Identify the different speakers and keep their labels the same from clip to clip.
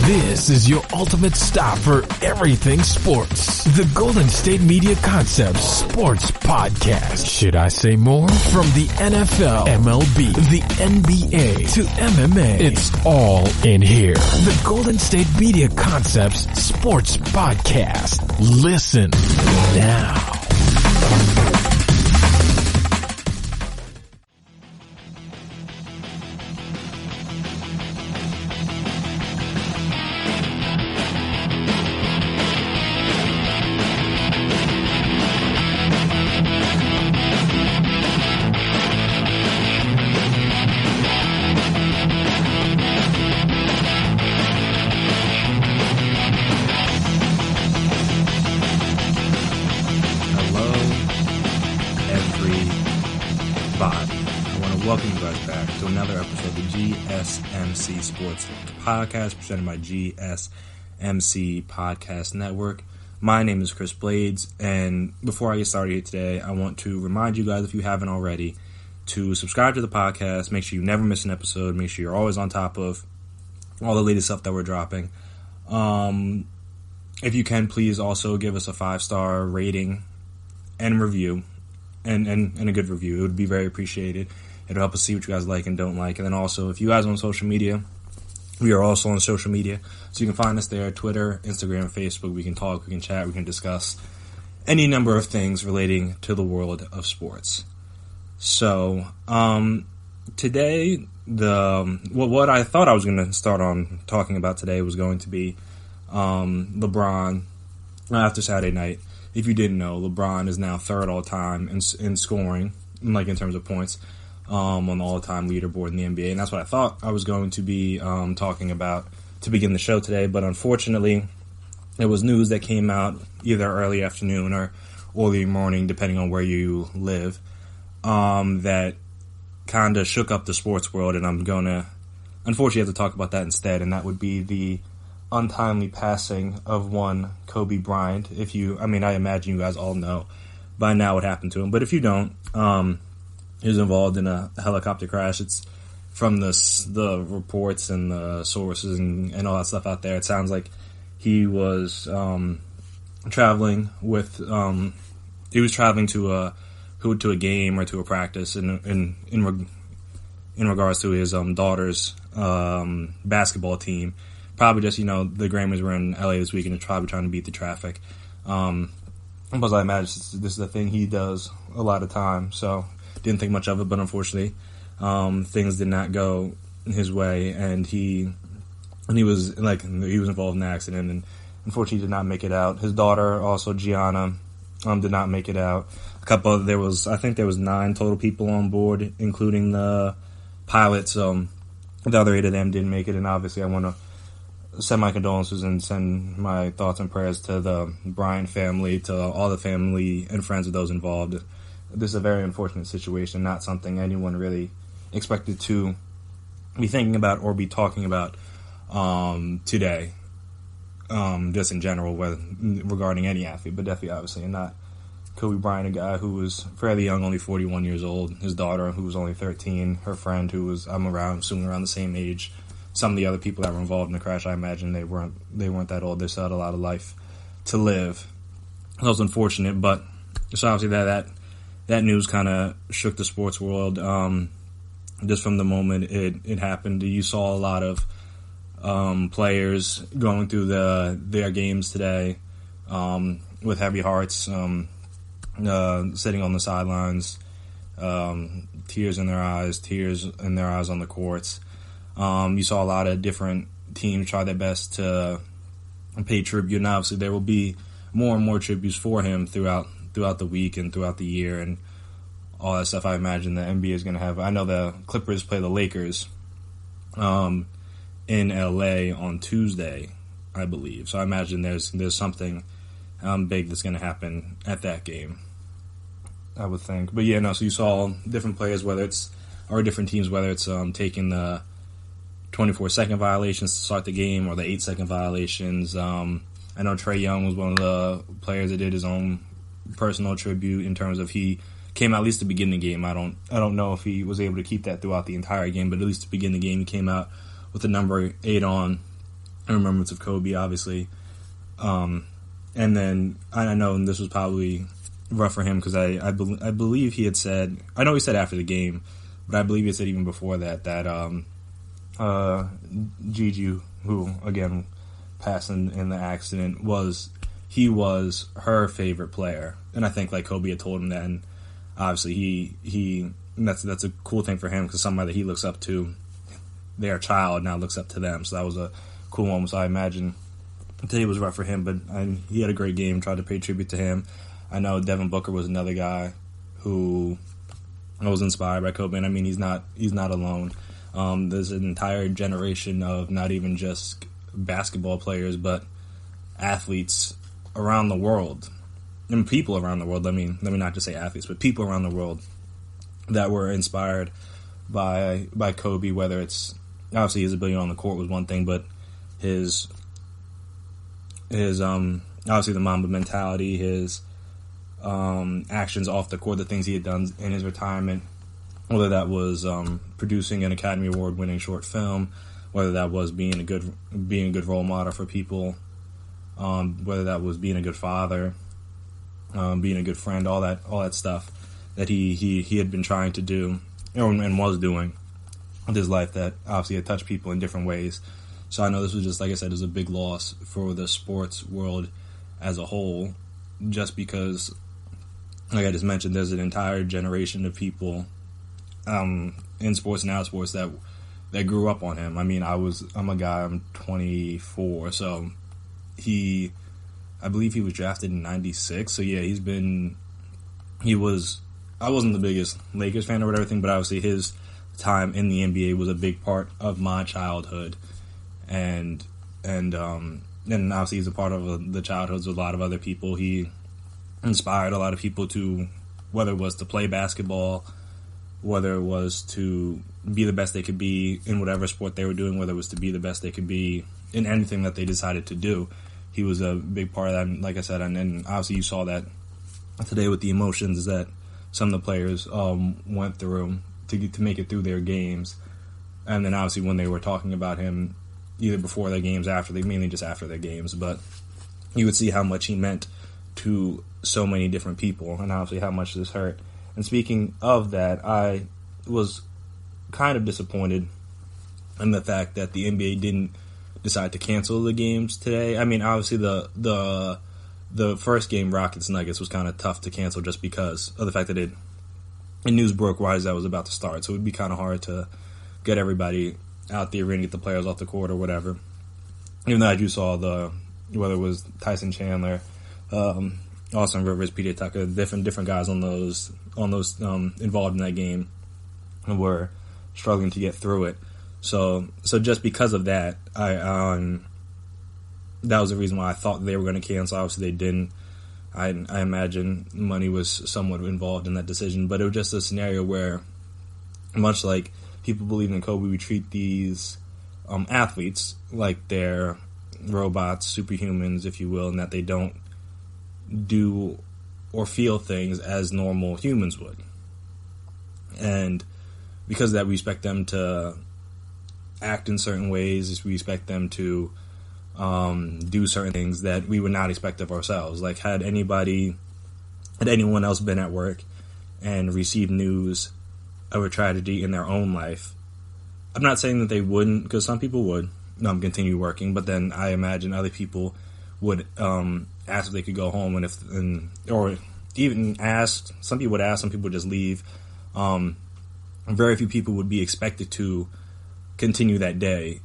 Speaker 1: This is your ultimate stop for everything sports. The Golden State Media Concepts Sports Podcast. Should I say more? From the NFL, MLB, the NBA to MMA, it's all in here. The Golden State Media Concepts Sports Podcast. Listen now.
Speaker 2: GSMC Sports Podcast presented by GSMC Podcast Network. My name is Chris Blades, and before I get started here today, I want to remind you guys, if you haven't already, to subscribe to the podcast. Make sure you never miss an episode. Make sure you're always on top of all the latest stuff that we're dropping. If you can, please also give us a 5-star rating and review, and a good review. It would be very appreciated. It'll help us see what you guys like and don't like. And then also, if you guys are on social media, we are also on social media. So you can find us there, Twitter, Instagram, Facebook. We can talk, we can chat, we can discuss any number of things relating to the world of sports. So, today, what I thought I was going to start on talking about today was going to be LeBron after Saturday night. If you didn't know, LeBron is now third all-time in scoring, like in terms of points. On the all-time leaderboard in the NBA, and that's what I thought I was going to be talking about to begin the show today, but unfortunately, it was news that came out either early afternoon or early morning, depending on where you live, that kind of shook up the sports world, and I'm going to, unfortunately, have to talk about that instead, and that would be the untimely passing of one Kobe Bryant. I imagine you guys all know by now what happened to him, but if you don't, he was involved in a helicopter crash. It's from the reports and the sources and all that stuff out there. It sounds like he was traveling to a game or to a practice in regards to his daughter's basketball team. Probably just, the Grammys were in LA this week and he's probably trying to beat the traffic. Because I imagine this is a thing he does a lot of time, so didn't think much of it, but unfortunately, things did not go his way, and he was involved in an accident, and unfortunately did not make it out. His daughter, also Gianna, did not make it out. There was 9 total people on board, including the pilot. So the other 8 of them didn't make it, and obviously I want to send my condolences and send my thoughts and prayers to the Bryant family, to all the family and friends of those involved. This is a very unfortunate situation, not something anyone really expected to be thinking about or be talking about today, just in general, regarding any athlete, but definitely, obviously, not Kobe Bryant, a guy who was fairly young, only 41 years old, his daughter, who was only 13, her friend, who was, assuming around the same age. Some of the other people that were involved in the crash, I imagine they weren't that old. They still had a lot of life to live. That was unfortunate, but so obviously that news kind of shook the sports world. Just from the moment it happened, you saw a lot of players going through their games today with heavy hearts, sitting on the sidelines, tears in their eyes on the courts. You saw a lot of different teams try their best to pay tribute, and obviously there will be more and more tributes for him throughout the week and throughout the year and all that stuff. I imagine the NBA is going to have. I know the Clippers play the Lakers in LA on Tuesday, I believe. So I imagine there's something big that's going to happen at that game, I would think. But yeah, no. So you saw different players, different teams, whether it's taking the 24-second violations to start the game or the 8-second violations. I know Trae Young was one of the players that did his own personal tribute in terms of he came out at least to begin the game. I don't know if he was able to keep that throughout the entire game, but at least to begin the game, he came out with the number 8 on. in remembrance of Kobe, obviously. And then I know this was probably rough for him because I believe he had said, I know he said after the game, but I believe he had said even before that Gigi, who again passed in the accident, was her favorite player, and I think like Kobe had told him that, and obviously that's a cool thing for him because somebody that he looks up to, their child now looks up to them, so that was a cool moment. So I imagine today was rough for him, but he had a great game. Tried to pay tribute to him. I know Devin Booker was another guy who was inspired by Kobe, and I mean he's not alone. There's an entire generation of not even just basketball players, but athletes around the world, and people around the world. Let me not just say athletes, but people around the world that were inspired by Kobe. Whether it's obviously his ability on the court was one thing, but his obviously the Mamba mentality, his actions off the court, the things he had done in his retirement, whether that was producing an Academy Award winning short film, whether that was being a good role model for people, whether that was being a good father, being a good friend, all that stuff that he had been trying to do and was doing with his life, that obviously had touched people in different ways. So I know this was just, like I said, is a big loss for the sports world as a whole, just because, like I just mentioned, there's an entire generation of people in sports and out of sports that grew up on him. I mean, I'm a guy, I'm 24, so I believe he was drafted in 96, so yeah, I wasn't the biggest Lakers fan or whatever, but obviously his time in the NBA was a big part of my childhood, and obviously he's a part of the childhoods of a lot of other people. He inspired a lot of people to, whether it was to play basketball, whether it was to be the best they could be in whatever sport they were doing, whether it was to be the best they could be in anything that they decided to do. He was a big part of that, and like I said, and obviously you saw that today with the emotions that some of the players went through to make it through their games. And then obviously when they were talking about him, either before their games, mainly just after their games, but you would see how much he meant to so many different people, and obviously how much this hurt. And speaking of that, I was kind of disappointed in the fact that the NBA didn't decide to cancel the games today. I mean, obviously the first game, Rockets Nuggets, was kind of tough to cancel just because of the fact that news broke right as that was about to start. So it would be kind of hard to get everybody out the arena, get the players off the court or whatever. Even though you saw whether it was Tyson Chandler, Austin Rivers, PJ Tucker, different guys on those involved in that game were struggling to get through it. So just because of that, that was the reason why I thought they were going to cancel. Obviously, they didn't. I imagine money was somewhat involved in that decision, but it was just a scenario where, much like people believe in Kobe, we treat these athletes like they're robots, superhumans, if you will, and that they don't do or feel things as normal humans would. And because of that, we expect them to act in certain ways. We expect them to do certain things that we would not expect of ourselves. Like, had anyone else been at work and received news of a tragedy in their own life, I'm not saying that they wouldn't, because some people would continue working, but then I imagine other people would ask if they could go home, or even ask. Some people would ask, some people would just leave. Very few people would be expected to continue that day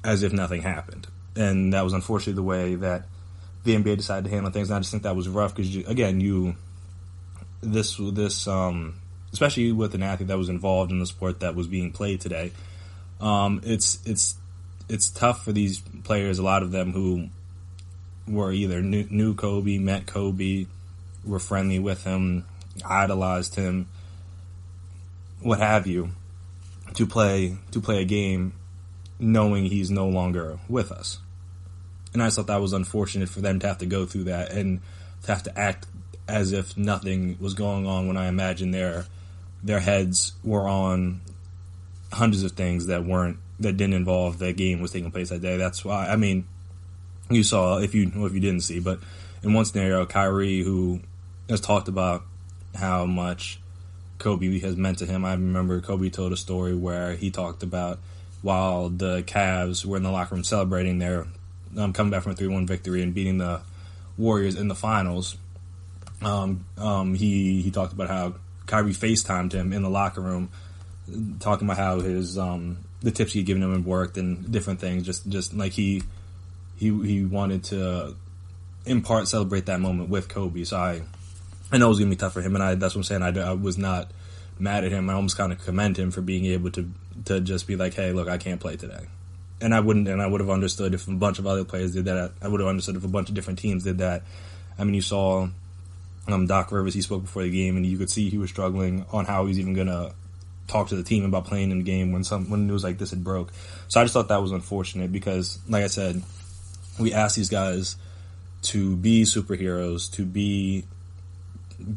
Speaker 2: as if nothing happened. And that was unfortunately the way that the NBA decided to handle things. And I just think that was rough because, especially with an athlete that was involved in the sport that was being played today, it's tough for these players. A lot of them who were either knew Kobe, met Kobe, were friendly with him, idolized him, what have you, to play a game knowing he's no longer with us. And I just thought that was unfortunate for them to have to go through that and to have to act as if nothing was going on, when I imagine their heads were on hundreds of things that weren't that didn't involve that game was taking place that day. That's why, I mean, you saw, if you didn't see, but in one scenario, Kyrie, who has talked about how much Kobe has meant to him. I remember Kobe told a story where he talked about while the Cavs were in the locker room celebrating their coming back from a 3-1 victory and beating the Warriors in the finals. He talked about how Kyrie FaceTimed him in the locker room, talking about how his the tips he'd given him had worked and different things. Just like he wanted to in part celebrate that moment with Kobe. So I know it was gonna be tough for him, and that's what I'm saying. I was not mad at him. I almost kind of commend him for being able to just be like, hey, look, I can't play today. And I would have understood if a bunch of other players did that. I would have understood if a bunch of different teams did that. I mean, you saw Doc Rivers, he spoke before the game, and you could see he was struggling on how he's even going to talk to the team about playing in the game when news like this had broke. So I just thought that was unfortunate because, like I said, we asked these guys to be superheroes, to be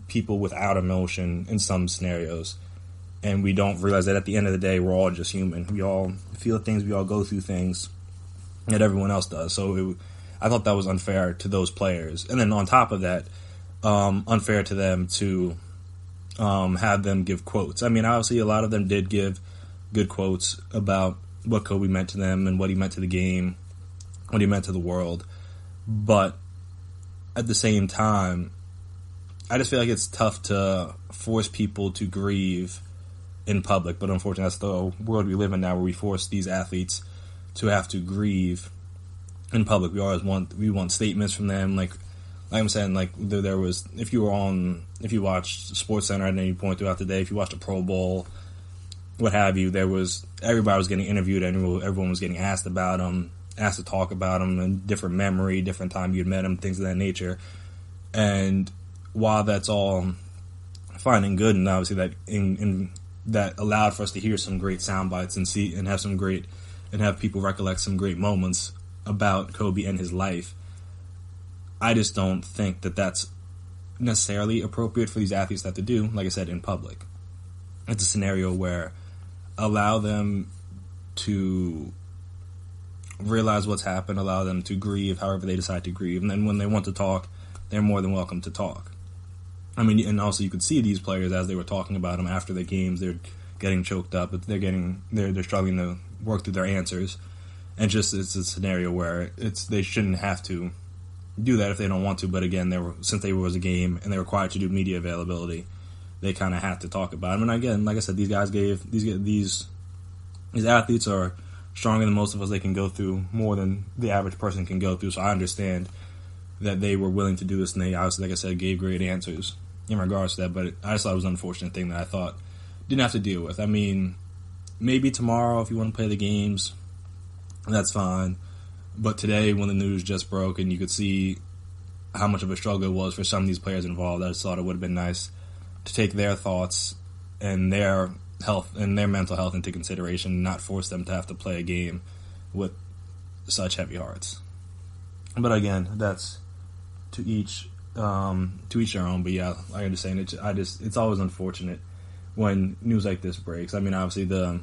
Speaker 2: people without emotion in some scenarios, and we don't realize that at the end of the day, we're all just human. We all feel things, we all go through things that everyone else does. So I thought that was unfair to those players. And then on top of that, unfair to them to have them give quotes. I mean, obviously a lot of them did give good quotes about what Kobe meant to them and what he meant to the game, what he meant to the world. But at the same time, I just feel like it's tough to force people to grieve in public, but unfortunately that's the world we live in now, where we force these athletes to have to grieve in public. We want statements from them, like I'm saying, like there was, if you watched SportsCenter at any point throughout the day, if you watched a Pro Bowl, what have you, everybody was getting interviewed, everyone was getting asked about them, asked to talk about them, and different memory, different time you'd met them, things of that nature. And while that's all fine and good, and obviously that that allowed for us to hear some great sound bites and see and have people recollect some great moments about Kobe and his life, I just don't think that that's necessarily appropriate for these athletes to have to do, like I said, in public. It's a scenario where allow them to realize what's happened, allow them to grieve however they decide to grieve, and then when they want to talk, they're more than welcome to talk. I mean, and also you could see these players as they were talking about them after the games, they're getting choked up, they're struggling to work through their answers, and just it's a scenario where they shouldn't have to do that if they don't want to. But again, since they was a game and they were required to do media availability, they kind of have to talk about them. And again, like I said, these athletes are stronger than most of us. They can go through more than the average person can go through. So I understand that they were willing to do this, and they obviously, like I said, gave great answers in regards to that. But I just thought it was an unfortunate thing that I thought didn't have to deal with. I mean, maybe tomorrow if you want to play the games, that's fine. But today, when the news just broke and you could see how much of a struggle it was for some of these players involved, I just thought it would have been nice to take their thoughts and their health and their mental health into consideration, and not force them to have to play a game with such heavy hearts. But again, that's to each their own. But yeah, like I was saying, it's always unfortunate when news like this breaks. I mean, obviously the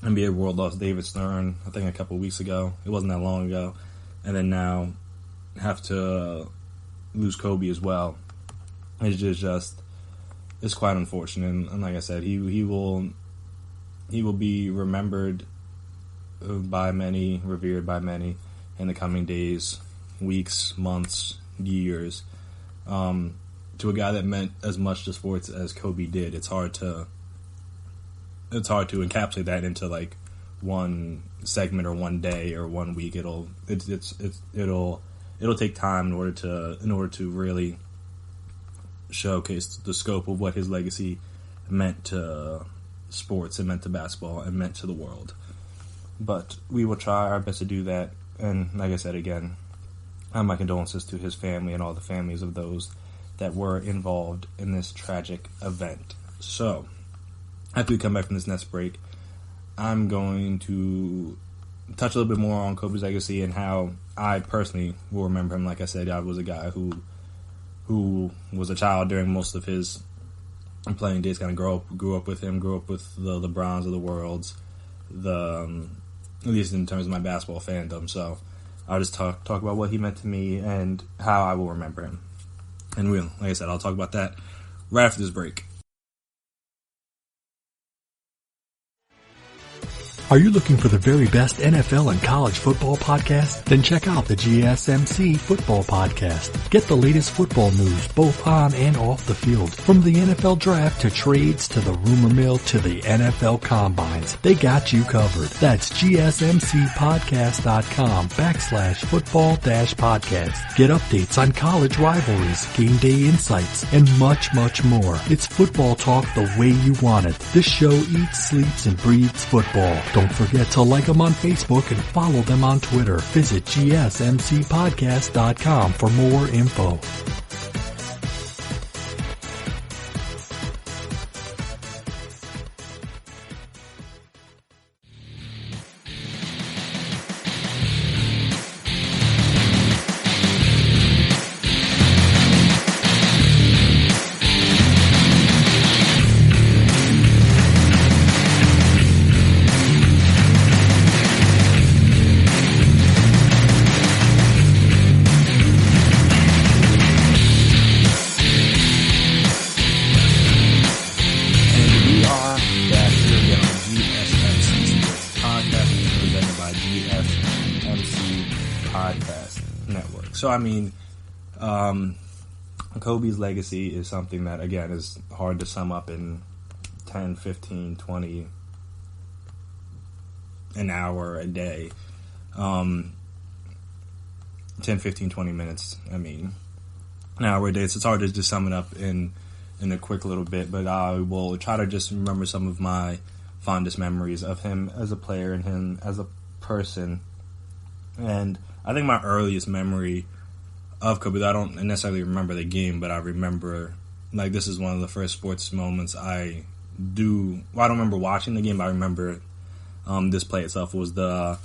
Speaker 2: NBA world lost David Stern, I think a couple of weeks ago. It wasn't that long ago. And then now have to lose Kobe as well. It's quite unfortunate. And like I said, he will be remembered by many, revered by many in the coming days, weeks, months, years. To a guy that meant as much to sports as Kobe did, it's hard to encapsulate that into like one segment or one day or 1 week. It'll take time in order to really showcase the scope of what his legacy meant to sports and meant to basketball and meant to the world. But we will try our best to do that. And like I said again, my condolences to his family and all the families of those that were involved in this tragic event. So after we come back from this next break, I'm going to touch a little bit more on Kobe's legacy and how I personally will remember him. Like I said, I was a guy who was a child during most of his playing days, kind of grew up with him, grew up with the LeBrons of the world, the at least in terms of my basketball fandom. So I'll just talk about what he meant to me and how I will remember him. And like I said, I'll talk about that right after this break.
Speaker 3: Are you looking for the very best NFL and college football podcast? Then check out the GSMC Football Podcast. Get the latest football news both on and off the field. From the NFL Draft to trades to the rumor mill to the NFL Combines, they got you covered. That's GSMCpodcast.com/football-podcast. Get updates on college rivalries, game day insights, and much, much more. It's football talk the way you want it. This show eats, sleeps, and breathes football. Don't forget to like them on Facebook and follow them on Twitter. Visit GSMCpodcast.com for more info.
Speaker 2: So, I mean, Kobe's legacy is something that, again, is hard to sum up in 10, 15, 20, an hour, a day. 10, 15, 20 minutes, I mean, an hour a day. It's hard to just sum it up in a quick little bit, but I will try to just remember some of my fondest memories of him as a player and him as a person. And I think my earliest memory of Kobe, I don't necessarily remember the game, but I remember, like, this is one of the first sports moments I don't remember watching the game, but I remember this play itself was I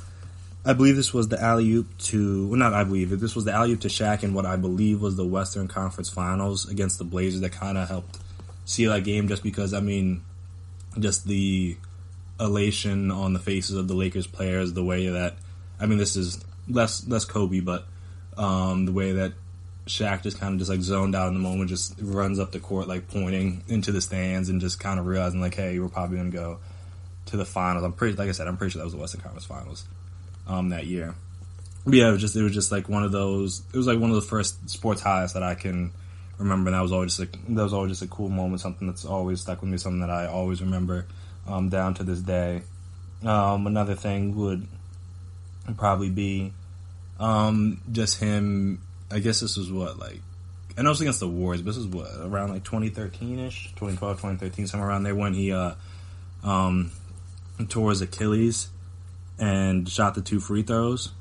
Speaker 2: believe this was the alley-oop to, well, not I believe it, this was the alley-oop to Shaq in what I believe was the Western Conference Finals against the Blazers that kind of helped seal that game, just because, I mean, just the elation on the faces of the Lakers players, the way that, I mean, this is less Kobe, but the way that Shaq just kind of just like zoned out in the moment, just runs up the court like pointing into the stands and just kind of realizing like, hey, we're probably going to go to the finals. I'm pretty sure that was the Western Conference Finals that year. But yeah, it was just like one of those. It was like one of the first sports highs that I can remember, and that was always just a cool moment, something that's always stuck with me, something that I always remember down to this day. Another thing would probably be just him. I guess this was what, like, I know it's against the Warriors, but this is what, around like 2013-ish, 2012, 2013, somewhere around there, when he tore his Achilles and shot the 2 free throws.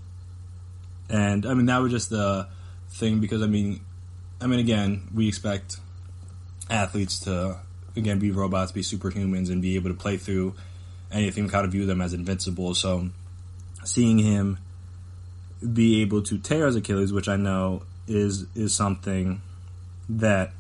Speaker 2: And I mean, that was just the thing, because I mean again, we expect athletes to again be robots, be superhumans, and be able to play through anything, kind of view them as invincible. So seeing him be able to tear his Achilles, which I know is something that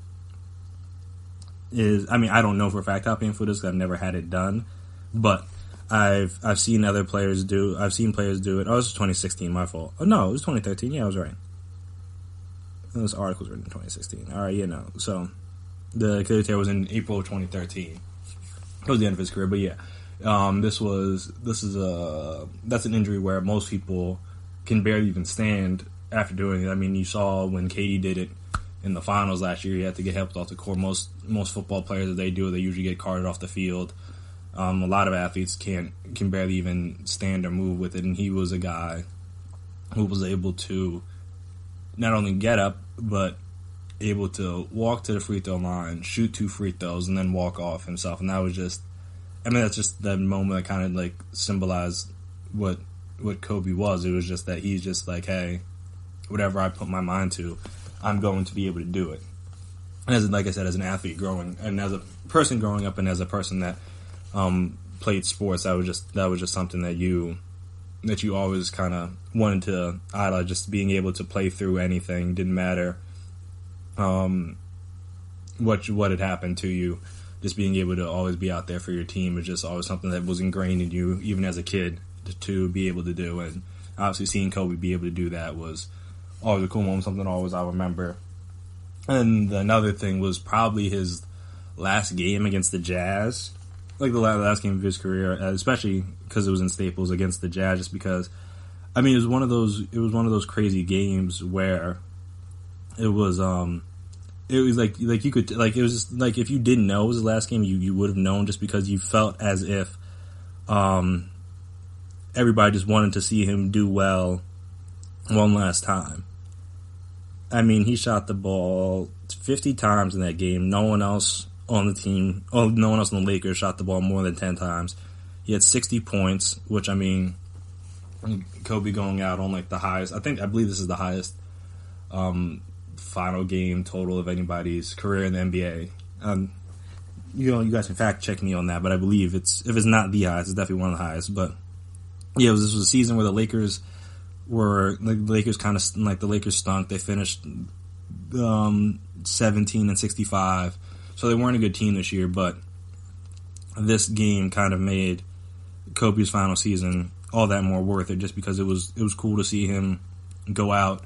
Speaker 2: is, I mean, I don't know for a fact how painful it is because I've never had it done, but I've seen other players do. I've seen players do it. Oh, this was 2016. My fault. Oh no, it was 2013. Yeah, I was right. This article was written in 2016. All right, so the Achilles tear was in April of 2013. It was the end of his career, but yeah, that's an injury where most people can barely even stand after doing it. I mean, you saw when KD did it in the finals last year, he had to get helped off the court. Most football players, that they usually get carted off the field. A lot of athletes can barely even stand or move with it, and he was a guy who was able to not only get up, but able to walk to the free throw line, shoot 2 free throws, and then walk off himself. And that was just, I mean, that's just the moment that kind of like symbolized what Kobe was. It was just that he's just like, hey, whatever I put my mind to, I'm going to be able to do it. And as, like I said, as an athlete growing, and as a person growing up, and as a person that played sports, that was just something that you always kind of wanted to idolize. Just being able to play through anything, didn't matter what had happened to you. Just being able to always be out there for your team was just always something that was ingrained in you, even as a kid. to be able to do. And obviously seeing Kobe be able to do that was always a cool moment, something always I'll remember. And another thing was probably his last game against the Jazz, like the last game of his career, especially because it was in Staples against the Jazz. Just because, I mean, it was one of those crazy games where it was like you could, like, it was just like if you didn't know it was the last game, you would have known, just because you felt as if everybody just wanted to see him do well one last time. I mean, he shot the ball 50 times in that game. No one else on the team, no one else on the Lakers shot the ball more than 10 times. He had 60 points, which, I mean, Kobe going out on like the highest. I believe this is the highest final game total of anybody's career in the NBA. You guys can fact check me on that, but I believe if it's not the highest, it's definitely one of the highest. But yeah, this was a season where the Lakers stunk. They finished 17-65, so they weren't a good team this year. But this game kind of made Kobe's final season all that more worth it, just because it was cool to see him go out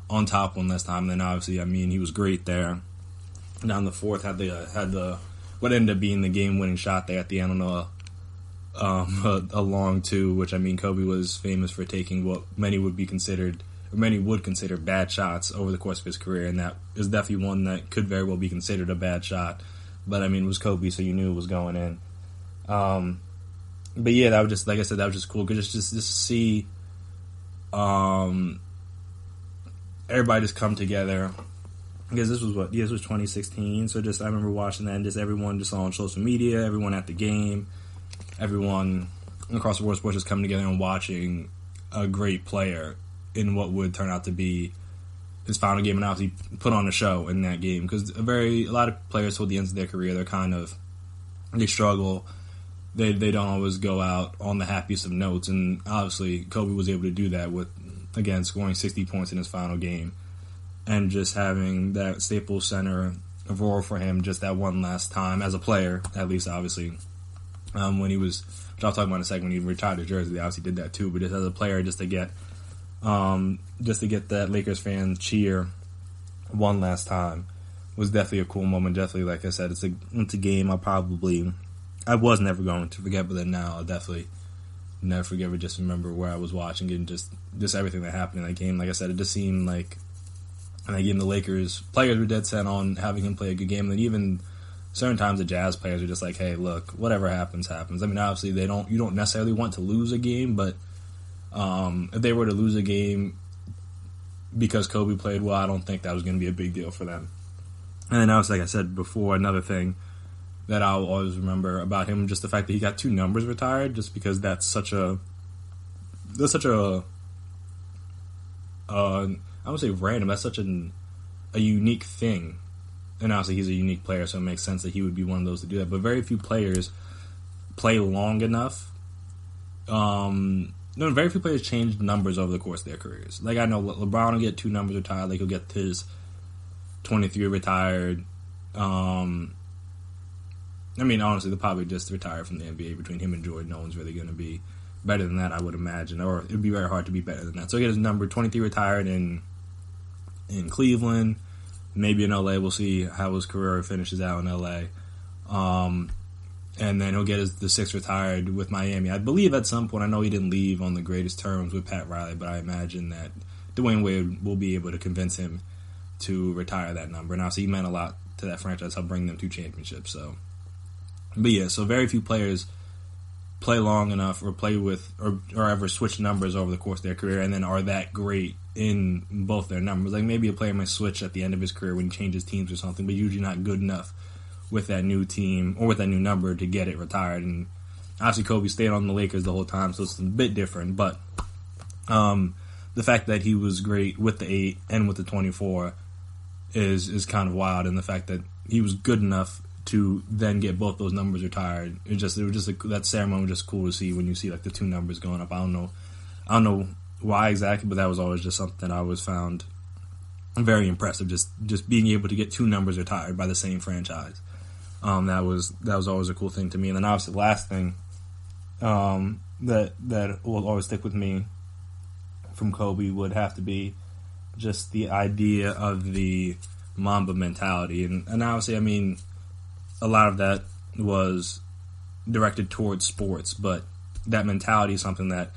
Speaker 2: on top one last time. And then obviously, I mean, he was great there. Down the fourth, had the what ended up being the game-winning shot there at the end on a long two, which, I mean, Kobe was famous for taking what many would consider bad shots over the course of his career, and that is definitely one that could very well be considered a bad shot. But I mean, it was Kobe, so you knew it was going in. But yeah, that was just, like I said, that was just cool, because just to see everybody just come together. Because this was 2016, so just I remember watching that, and just everyone just on social media, everyone at the game, everyone across the world sports just coming together and watching a great player in what would turn out to be his final game, and obviously put on a show in that game. Because a lot of players toward the ends of their career, they struggle. They don't always go out on the happiest of notes, and obviously Kobe was able to do that with, again, scoring 60 points in his final game. And just having that Staples Center roar for him just that one last time as a player, at least, obviously. When he was, which I'll talk about in a second, when he retired to Jersey, they obviously did that too. But just as a player, just to get that Lakers fan cheer one last time was definitely a cool moment. Definitely, like I said, it's a game I was never going to forget, but then now I'll definitely never forget. But just remember where I was watching it and just everything that happened in that game. Like I said, it just seemed like in that game the Lakers players were dead set on having him play a good game. And then even certain times the Jazz players are just like, hey, look, whatever happens, happens. I mean, obviously you don't necessarily want to lose a game, but if they were to lose a game because Kobe played well, I don't think that was going to be a big deal for them. And then obviously, like I said before, another thing that I'll always remember about him, just the fact that he got 2 numbers retired, just because that's such a I would say random. That's such a unique thing. And obviously he's a unique player, so it makes sense that he would be one of those to do that. But very few players play long enough. Very few players change numbers over the course of their careers. Like, I know LeBron will get 2 numbers retired. Like, he'll get his 23 retired. I mean, honestly, they'll probably just retire from the NBA. Between him and Jordan, no one's really going to be better than that, I would imagine. Or it would be very hard to be better than that. So he'll get his number 23 retired in Cleveland. Maybe in LA. We'll see how his career finishes out in LA. And then he'll get the 6th retired with Miami. I believe at some point, I know he didn't leave on the greatest terms with Pat Riley, but I imagine that Dwayne Wade will be able to convince him to retire that number. And obviously he meant a lot to that franchise, helped bring them 2 championships. But yeah, so very few players play long enough or play with or ever switch numbers over the course of their career and then are that great in both their numbers. Like, maybe a player might switch at the end of his career when he changes teams or something, but usually not good enough with that new team or with that new number to get it retired. And obviously Kobe stayed on the Lakers the whole time, so it's a bit different. But the fact that he was great with the 8 and with the 24 is kind of wild, and the fact that he was good enough to then get both those numbers retired. That ceremony was just cool to see when you see like the 2 numbers going up. I don't know why exactly, but that was always just something I always found very impressive. Just being able to get 2 numbers retired by the same franchise. That was always a cool thing to me. And then obviously the last thing that will always stick with me from Kobe would have to be just the idea of the Mamba mentality. And obviously, I mean, a lot of that was directed towards sports, but that mentality is something that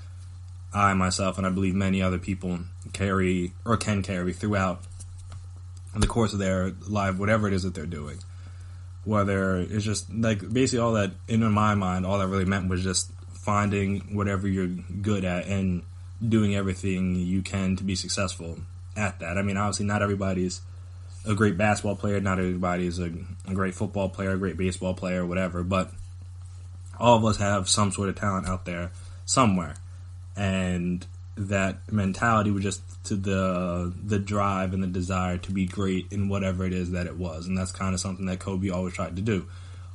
Speaker 2: I myself, and I believe many other people, carry or can carry throughout the course of their life, whatever it is that they're doing. Whether it's just, like, basically all that, in my mind, all that really meant was just finding whatever you're good at and doing everything you can to be successful at that. I mean, obviously not everybody's a great basketball player, not everybody's a great football player, a great baseball player, whatever, but all of us have some sort of talent out there somewhere. And that mentality was just to the drive and the desire to be great in whatever it is that it was. And that's kind of something that Kobe always tried to do.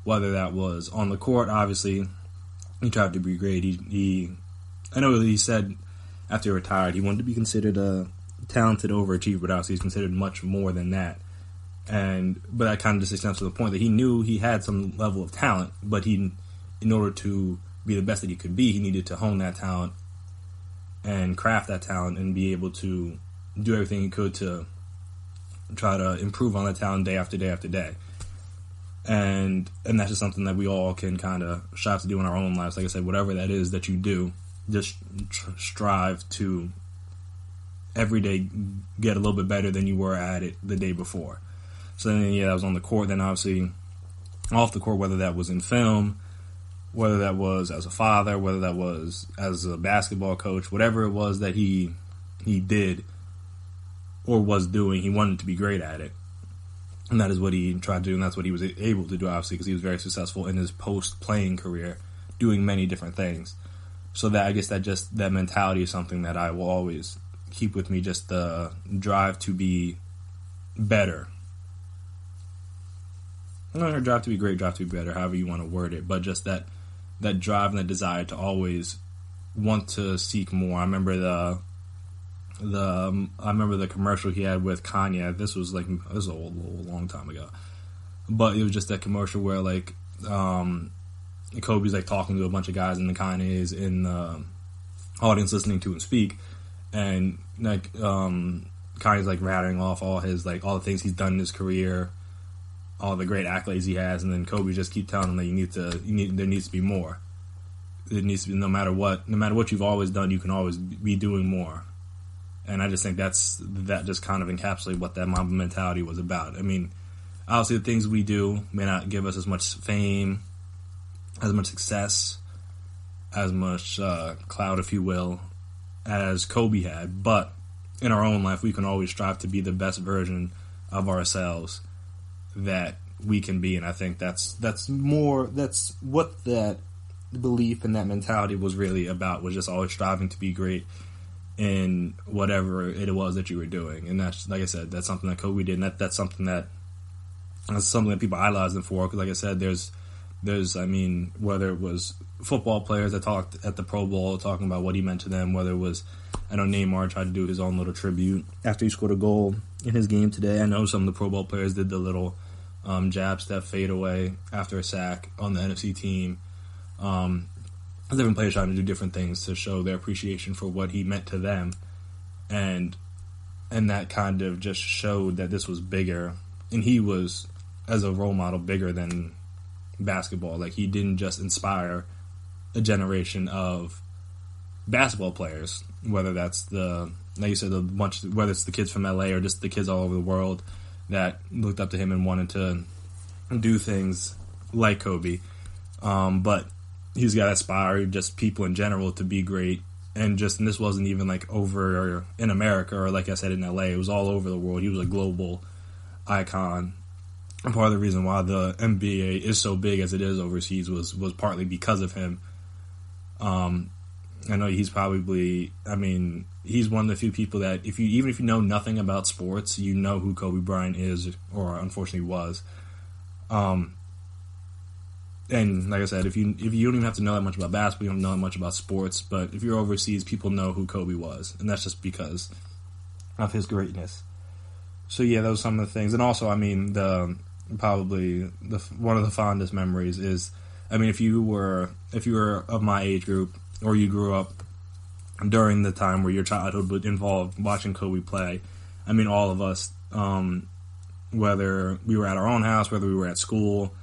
Speaker 2: Whether that was on the court, obviously, he tried to be great. I know he said after he retired he wanted to be considered a talented overachiever, but obviously he's considered much more than that. But that kind of just extends to the point that he knew he had some level of talent, but in order to be the best that he could be, he needed to hone that talent and craft that talent and be able to do everything he could to try to improve on that talent day after day after day. And that's just something that we all can kind of strive to do in our own lives. Like I said, whatever that is that you do, just strive to every day get a little bit better than you were at it the day before. So then, that was on the court. Then obviously off the court, whether that was in film, whether that was as a father, whether that was as a basketball coach, whatever it was that he did or was doing, he wanted to be great at it. And that is what he tried to do, and that's what he was able to do, obviously, because he was very successful in his post-playing career, doing many different things. So that, I guess, that mentality is something that I will always keep with me, just the drive to be better. I'm not going to drive to be great, drive to be better, however you want to word it, but just that drive and that desire to always want to seek more. I remember the commercial he had with Kanye. This was a long time ago, but it was just that commercial where Kobe's like talking to a bunch of guys and the Kanye's in the audience listening to him speak, and Kanye's like rattling off all the things he's done in his career, all the great accolades he has, and then Kobe just keep telling him that there needs to be more. It needs to be no matter what you've always done, you can always be doing more. And I just think that just kind of encapsulates what that Mamba mentality was about. I mean, obviously the things we do may not give us as much fame, as much success, as much clout, if you will, as Kobe had. But in our own life, we can always strive to be the best version of ourselves that we can be. And I think that's what that belief and that mentality was really about, was just always striving to be great in whatever it was that you were doing. And that's, like I said, that's something that Kobe did, and that's something that people idolize him for. Because like I said, there's whether it was football players that talked at the Pro Bowl talking about what he meant to them, whether it was, I know Neymar tried to do his own little tribute after he scored a goal in his game today. I know some of the Pro Bowl players did the little jab step fade away after a sack on the NFC team. Different players trying to do different things to show their appreciation for what he meant to them, and that kind of just showed that this was bigger, and he was, as a role model, bigger than basketball. Like, he didn't just inspire a generation of basketball players, whether that's like you said, whether it's the kids from LA or just the kids all over the world that looked up to him and wanted to do things like Kobe, but he's got to inspire just people in general to be great. And this wasn't even like over in America or, like I said, in LA. It was all over the world. He was a global icon. And part of the reason why the NBA is so big as it is overseas was partly because of him. I know he's probably, he's one of the few people that even if you know nothing about sports, you know who Kobe Bryant is, or unfortunately was. And like I said, if you don't even have to know that much about basketball, you don't know that much about sports, but if you're overseas, people know who Kobe was, and that's just because of his greatness. So yeah, those are some of the things. And also, one of the fondest memories is I mean, if you were of my age group, or you grew up during the time where your childhood would involve watching Kobe play, I mean, all of us, whether we were at our own house, whether we were at school,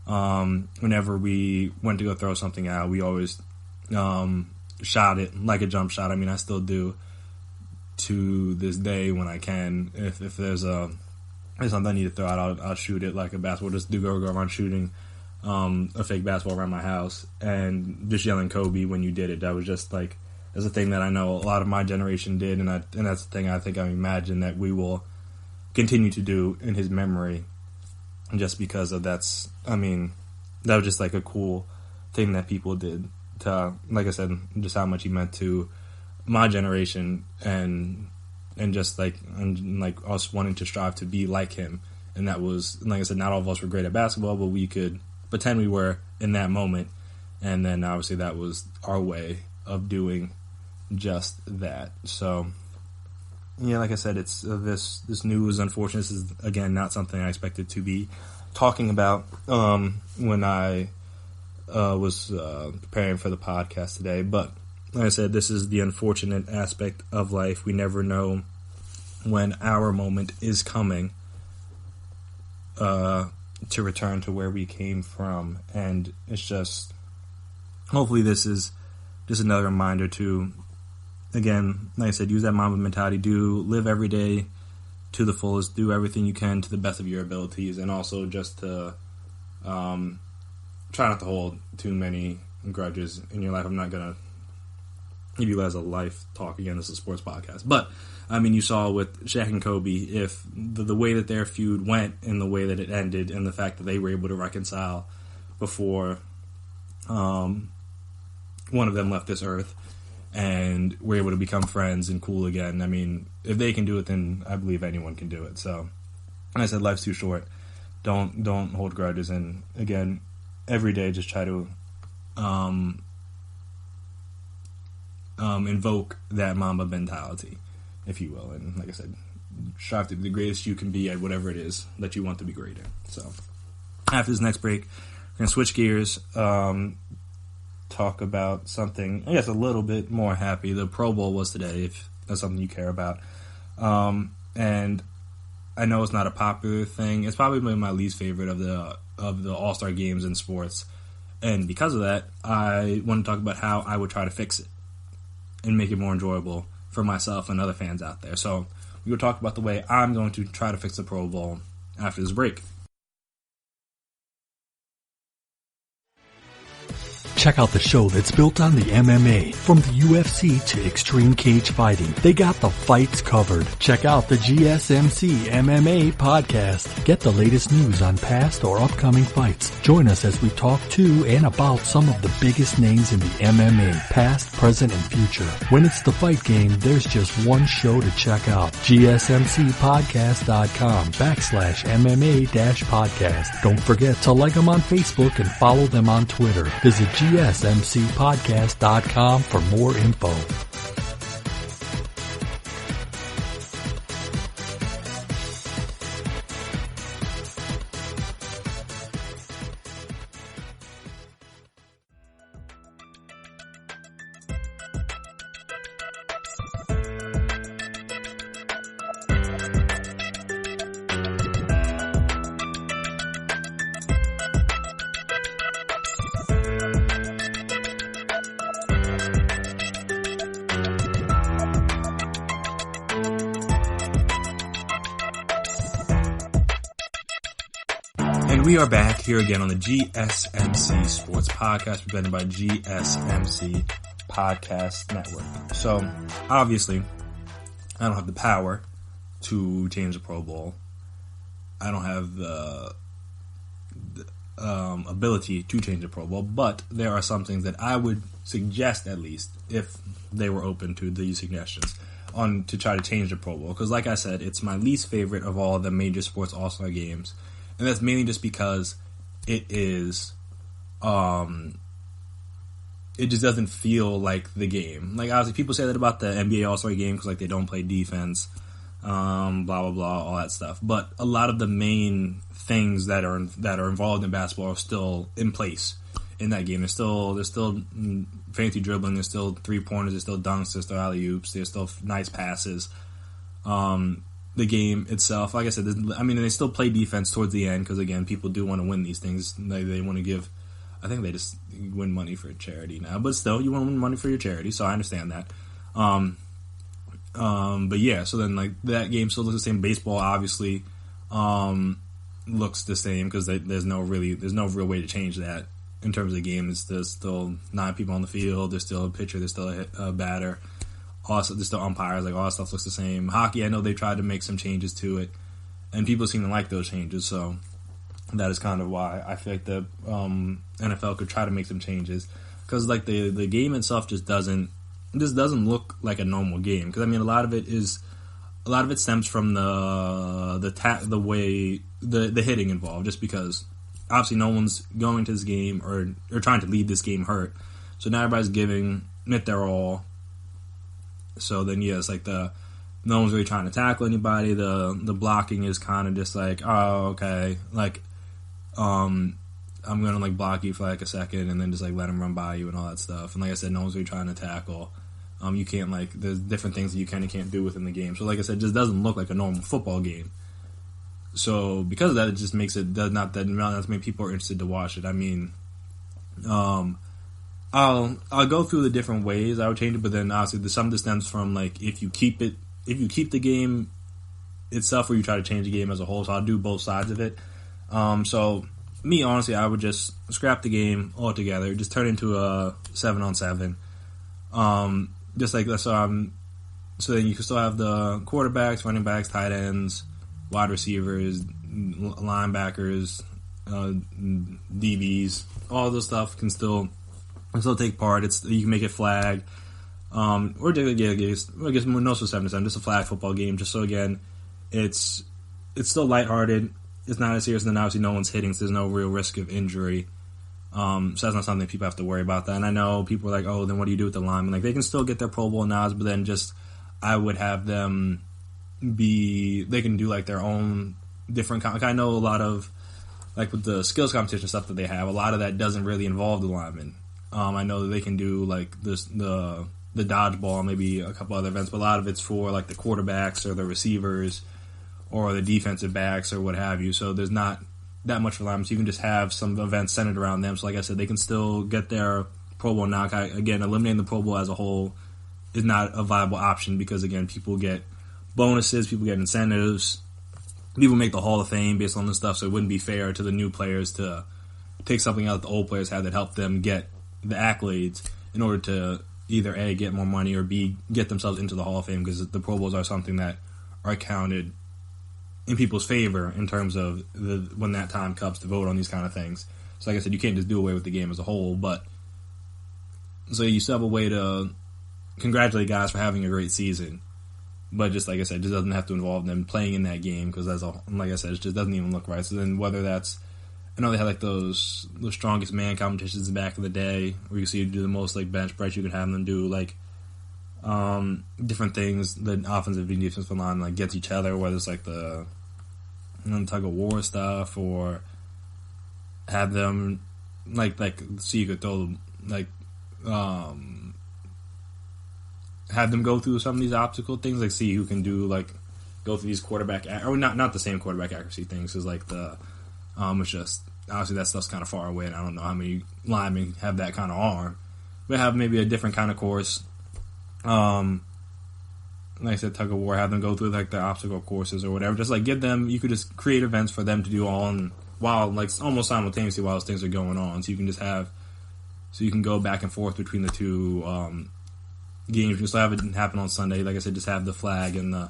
Speaker 2: whenever we went to go throw something out, we always shot it like a jump shot. I mean, I still do to this day when I can. If there's something I need to throw out, I'll shoot it like a basketball. Just go around shooting a fake basketball around my house and just yelling Kobe when you did it. That was just like, that's a thing that I know a lot of my generation did, and that's the thing I imagine that we will continue to do in his memory, just because of that was just like a cool thing that people did to, like I said, just how much he meant to my generation, and just like us wanting to strive to be like him. And that was, like I said, not all of us were great at basketball, but we could pretend we were in that moment, and then obviously that was our way of doing just that. So yeah, like I said, it's this news, unfortunately, this is again not something I expected to be talking about when I was preparing for the podcast today. But like I said, this is the unfortunate aspect of life. We never know when our moment is coming to return to where we came from. And it's just, hopefully this is just another reminder to, again, like I said, use that Mamba mentality. Do live every day to the fullest. Do everything you can to the best of your abilities, and also just to try not to hold too many grudges in your life. I'm not gonna give you guys a life talk again. This is a sports podcast, but I mean, you saw with Shaq and Kobe, if the way that their feud went and the way that it ended, and the fact that they were able to reconcile before one of them left this earth, and were able to become friends and cool again. I mean, if they can do it, then I believe anyone can do it. So, like I said, life's too short. Don't hold grudges, and again, every day just try to invoke that Mamba mentality, if you will. And like I said, strive to be the greatest you can be at whatever it is that you want to be great in. So, after this next break, we're going to switch gears, talk about something, I guess, a little bit more happy. The Pro Bowl was today, if that's something you care about. And I know it's not a popular thing. It's probably my least favorite of the All-Star games in sports. And because of that, I want to talk about how I would try to fix it and make it more enjoyable for myself and other fans out there. So we will talk about the way I'm going to try to fix the Pro Bowl after this break.
Speaker 3: Check out the show that's built on the MMA. From the UFC to extreme cage fighting, they got the fights covered. Check out the GSMC MMA podcast. Get the latest news on past or upcoming fights. Join us as we talk to and about some of the biggest names in the MMA, past, present, and future. When it's the fight game, there's just one show to check out. GSMCpodcast.com/MMA-podcast. Don't forget to like them on Facebook and follow them on Twitter. Visit GSMCpodcast.com for more info.
Speaker 2: We are back here again on the GSMC Sports Podcast, presented by GSMC Podcast Network. So, obviously, I don't have the power to change the Pro Bowl. I don't have the ability to change the Pro Bowl, but there are some things that I would suggest, at least, if they were open to these suggestions, to try to change the Pro Bowl. Because, like I said, it's my least favorite of all the major sports all-star games. And that's mainly just because it is, it just doesn't feel like the game. Like, obviously, people say that about the NBA All-Star game because, like, they don't play defense, blah, blah, blah, all that stuff. But a lot of the main things that are involved in basketball are still in place in that game. There's still fancy dribbling. There's still 3-pointers. There's still dunks. There's still alley-oops. There's still nice passes. The game itself, like I said, they still play defense towards the end because, again, people do want to win these things. They want to give. I think they just win money for charity now, but still, you want to win money for your charity, so I understand that. But yeah, so then like that game still looks the same. Baseball obviously looks the same because there's no real way to change that in terms of the game. There's still 9 people on the field. There's still a pitcher. There's still a batter. Also, there's still umpires. Like all that stuff looks the same. Hockey, I know they tried to make some changes to it, and people seem to like those changes. So that is kind of why I feel like the NFL could try to make some changes because like the game itself just doesn't look like a normal game. Because I mean, a lot of it stems from the way the hitting involved. Just because obviously no one's going to this game or trying to lead this game hurt, so now everybody's giving it their all. So then, yeah, it's like no one's really trying to tackle anybody. The blocking is kind of just like, oh, okay, like, I'm gonna like block you for like a second and then just like let him run by you and all that stuff. And like I said, no one's really trying to tackle. You can't like, there's different things that you can and can't do within the game. So like I said, it just doesn't look like a normal football game. So because of that, it just makes it not that many people are interested to watch it. I mean, I'll go through the different ways I would change it, but then obviously some of this stems from like if you keep the game itself, or you try to change the game as a whole. So I'll do both sides of it. So me, honestly, I would just scrap the game altogether, just turn it into a 7-on-7. Just like that's so then you can still have the quarterbacks, running backs, tight ends, wide receivers, linebackers, DBs, all this stuff can still take part. You can make it flag, or I guess no, so 7-7, just a flag football game. Just so again, it's still lighthearted. It's not as serious, and then obviously no one's hitting, so there's no real risk of injury. So that's not something people have to worry about that. And I know people are like, oh, then what do you do with the linemen? Like they can still get their Pro Bowl nods, but then just I would have them they can do like their own different. Like I know a lot of like with the skills competition stuff that they have, a lot of that doesn't really involve the linemen. I know that they can do like the dodgeball, maybe a couple other events, but a lot of it's for like the quarterbacks or the receivers or the defensive backs or what have you. So there's not that much for linemen. So you can just have some events centered around them. So like I said, they can still get their Pro Bowl knock. Again, eliminating the Pro Bowl as a whole is not a viable option because again, people get bonuses, people get incentives, people make the Hall of Fame based on this stuff. So it wouldn't be fair to the new players to take something out that the old players have that helped them get the accolades in order to either A, get more money, or B, get themselves into the Hall of Fame, because the Pro Bowls are something that are counted in people's favor in terms of when that time comes to vote on these kind of things. So like I said, you can't just do away with the game as a whole, but so you still have a way to congratulate guys for having a great season, but just like I said, it just doesn't have to involve them playing in that game, because like I said, it just doesn't even look right. So then whether that's, I know they had like those strongest man competitions back in the day where you see do the most like bench press. You could have them do like different things that offensive and defensive line like gets each other, whether it's like the tug of war stuff, or have them like so you could throw like have them go through some of these obstacle things, like see who can do like go through these quarterback or not the same quarterback accuracy things as like the it's just obviously that stuff's kind of far away, and I don't know how many linemen have that kind of arm. But have maybe a different kind of course. Like I said, tug of war, have them go through like the obstacle courses or whatever. Just like give them, you could just create events for them to do while like almost simultaneously while those things are going on. So you can just you can go back and forth between the two games. You can still have it happen on Sunday. Like I said, just have the flag and the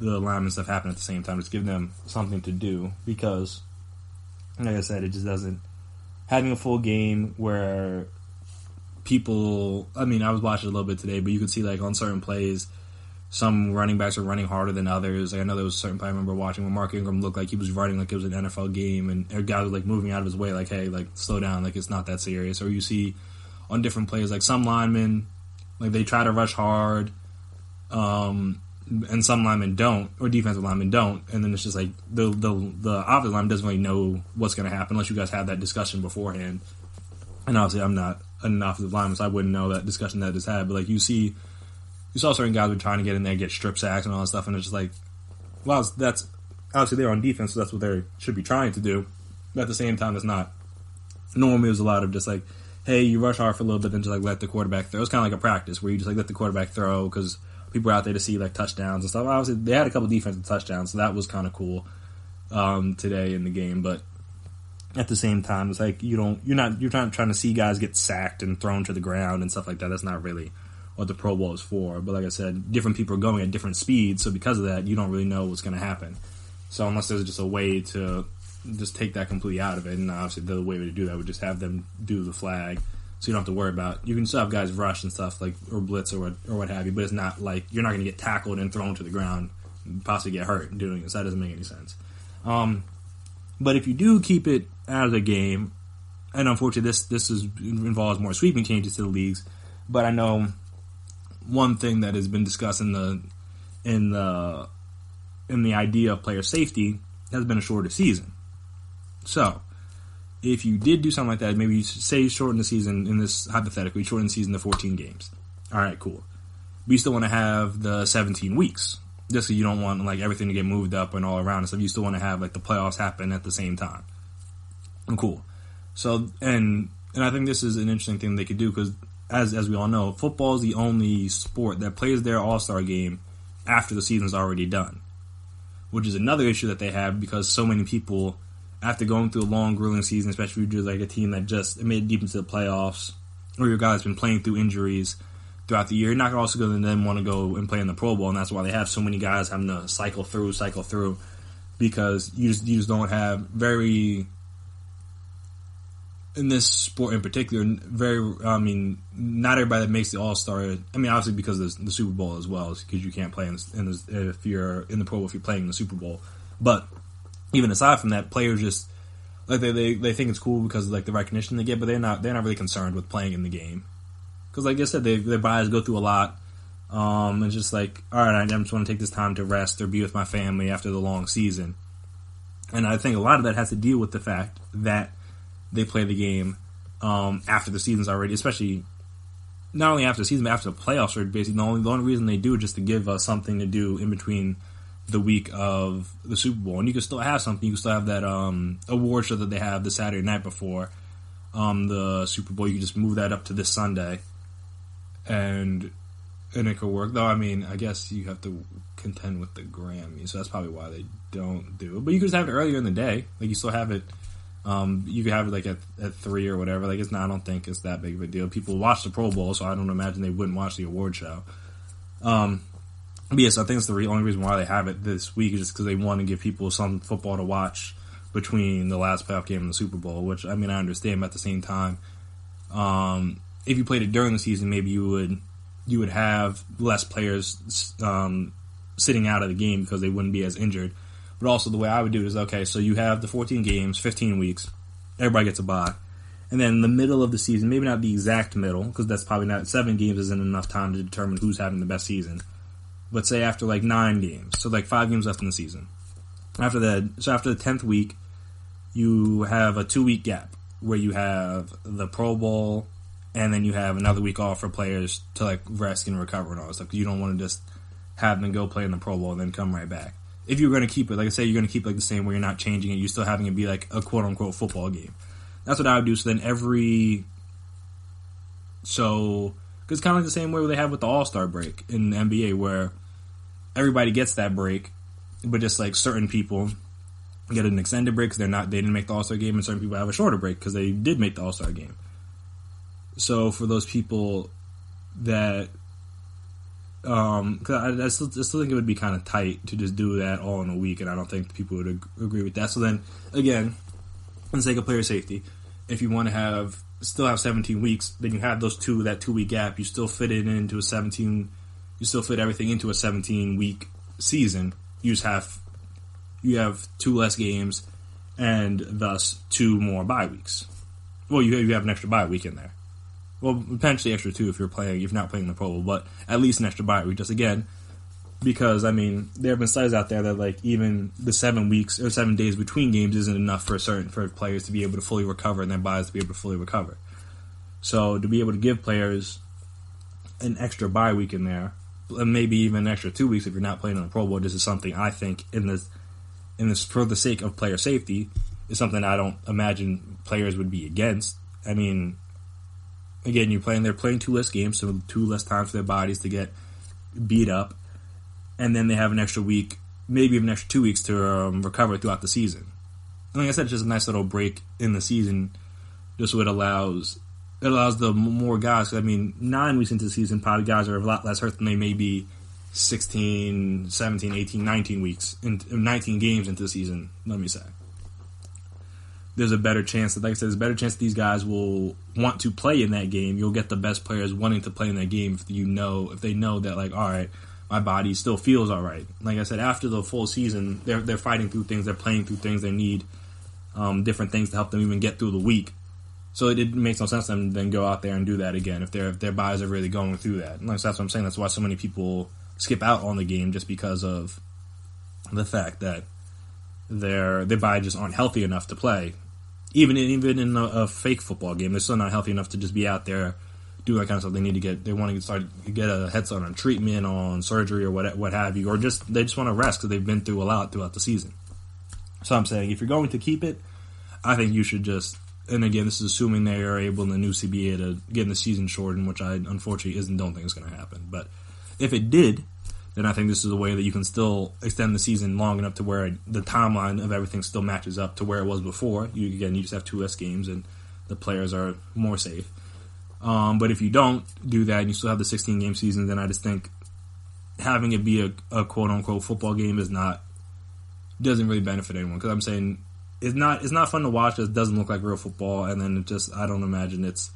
Speaker 2: lineman stuff happen at the same time. Just give them something to do, because like I said, it just doesn't, having a full game where people, I mean, I was watching a little bit today, but you could see like on certain plays, some running backs are running harder than others. Like I know there was a certain play I remember watching where Mark Ingram looked like he was running like it was an NFL game, and guys were like moving out of his way, like, hey, like slow down, like it's not that serious. Or you see on different plays, like some linemen, like they try to rush hard, and some linemen don't, or defensive linemen don't, and then it's just like the offensive lineman doesn't really know what's going to happen unless you guys have that discussion beforehand. and obviously I'm not an offensive lineman, so I wouldn't know that discussion that is had. But like you saw certain guys were trying to get in there, get strip sacks and all that stuff, and it's just like, well, that's obviously they're on defense, so that's what they should be trying to do. But at the same time, it's not. Normally, it was a lot of just like, hey, you rush hard for a little bit, then just like let the quarterback throw. It's kind of like a practice where you just like let the quarterback throw because people are out there to see like touchdowns and stuff. Obviously, they had a couple defensive touchdowns, so that was kind of cool today in the game. But at the same time, it's like you're not trying to see guys get sacked and thrown to the ground and stuff like that. That's not really what the Pro Bowl is for. But like I said, different people are going at different speeds, so because of that, you don't really know what's going to happen. So unless there's just a way to just take that completely out of it, and obviously the way to do that would just have them do the flag, so you don't have to worry about. You can still have guys rush and stuff like or blitz or what have you, but it's not like you're not going to get tackled and thrown to the ground, and possibly get hurt doing it. So that doesn't make any sense. But if you do keep it out of the game, and unfortunately this involves more sweeping changes to the leagues, but I know one thing that has been discussed in the idea of player safety has been a shorter season. So, if you did do something like that, maybe you say you shorten the season in this hypothetical, you shorten the season to 14 games. All right, cool. But you still want to have the 17 weeks, just so you don't want like everything to get moved up and all around and stuff. You still want to have like the playoffs happen at the same time. Cool. So, and I think this is an interesting thing they could do because, as we all know, football is the only sport that plays their All-Star game after the season's already done, which is another issue that they have because so many people, after going through a long, grueling season, especially if you're like a team that just made it deep into the playoffs, or your guy's been playing through injuries throughout the year, you're not also going to then want to go and play in the Pro Bowl, and that's why they have so many guys having to cycle through, because you just don't have very, in this sport in particular, not everybody that makes the All-Star, obviously because of the Super Bowl as well, because you can't play if you're in the Pro Bowl if you're playing in the Super Bowl, but even aside from that, players just like they think it's cool because of like the recognition they get, but they're not really concerned with playing in the game because, like I said, their bodies go through a lot. It's just like, all right, I just want to take this time to rest or be with my family after the long season, and I think a lot of that has to deal with the fact that they play the game after the season's already, especially not only after the season, but after the playoffs are basically the only reason they do it just to give us something to do in between the week of the Super Bowl. And you can still have something. You can still have that award show that they have the Saturday night before the Super Bowl. You can just move that up to this Sunday, and it could work. Though, I guess you have to contend with the Grammys, so that's probably why they don't do it. But you can just have it earlier in the day. Like, you still have it. You could have it like at 3 or whatever. Like, I don't think it's that big of a deal. People watch the Pro Bowl, so I don't imagine they wouldn't watch the award show. But yes, I think it's the only reason why they have it this week is just because they want to give people some football to watch between the last playoff game and the Super Bowl, which, I understand, but at the same time, if you played it during the season, maybe you would have less players sitting out of the game because they wouldn't be as injured. But also the way I would do it is, okay, so you have the 14 games, 15 weeks, everybody gets a bye. And then in the middle of the season, maybe not the exact middle, because that's probably not, 7 games isn't enough time to determine who's having the best season. But say after like 9 games, so like 5 games left in the season. After the 10th week, you have a 2-week gap where you have the Pro Bowl, and then you have another week off for players to like rest and recover and all that stuff. Because you don't want to just have them go play in the Pro Bowl and then come right back. If you're going to keep it, like I say, you're going to keep it like the same where you're not changing it. You're still having it be like a quote unquote football game. That's what I would do. So then because it's kind of like the same way they have with the All-Star break in the NBA, where everybody gets that break, but just like certain people get an extended break because they didn't make the All-Star game, and certain people have a shorter break because they did make the All-Star game. So for those people that, because I still think it would be kind of tight to just do that all in a week, and I don't think people would agree with that. So then again, for the sake of player safety, if you want to still have 17 weeks, then you have that 2-week gap. You still fit it into you still fit everything into a 17-week season. You have 2 less games, and thus 2 more bye weeks. Well, you have an extra bye week in there. Well, potentially extra 2 if you're not playing the Pro Bowl, but at least an extra bye week. Just again, because there have been studies out there that like even the 7 weeks or 7 days between games isn't enough for players to be able to fully recover and their bodies to be able to fully recover. So to be able to give players an extra bye week in there, and maybe even an extra 2 weeks if you're not playing on the Pro Bowl, this is something I think in this for the sake of player safety is something I don't imagine players would be against. I mean, again, they're playing 2 less games, so 2 less time for their bodies to get beat up, and then they have an extra week, maybe even an extra 2 weeks to recover throughout the season. And like I said, it's just a nice little break in the season, just so it allows the more guys. I mean, 9 weeks into the season, probably guys are a lot less hurt than they may be 16, 17, 18, 19 weeks, 19 games into the season, let me say. There's a better chance that, like I said, there's a better chance that these guys will want to play in that game. You'll get the best players wanting to play in that game if they know that, like, all right, my body still feels all right. Like I said, after the full season, they're fighting through things, they're playing through things, they need different things to help them even get through the week. So it makes no sense to them to then go out there and do that again if their bodies are really going through that. And that's what I'm saying. That's why so many people skip out on the game, just because of the fact that their body just aren't healthy enough to play. Even in a fake football game, they're still not healthy enough to just be out there doing that kind of stuff. They want to get a head start on treatment, on surgery, or what have you, or they just want to rest because they've been through a lot throughout the season. So I'm saying, if you're going to keep it, I think you should just. And again, this is assuming they are able in the new CBA to get the season shortened, which I unfortunately don't think is going to happen. But if it did, then I think this is a way that you can still extend the season long enough to where the timeline of everything still matches up to where it was before. You just have 2 less games and the players are more safe. But if you don't do that and you still have the 16-game season, then I just think having it be a quote-unquote football game doesn't really benefit anyone. Because I'm saying it's not fun to watch. It doesn't look like real football, and then I don't imagine it's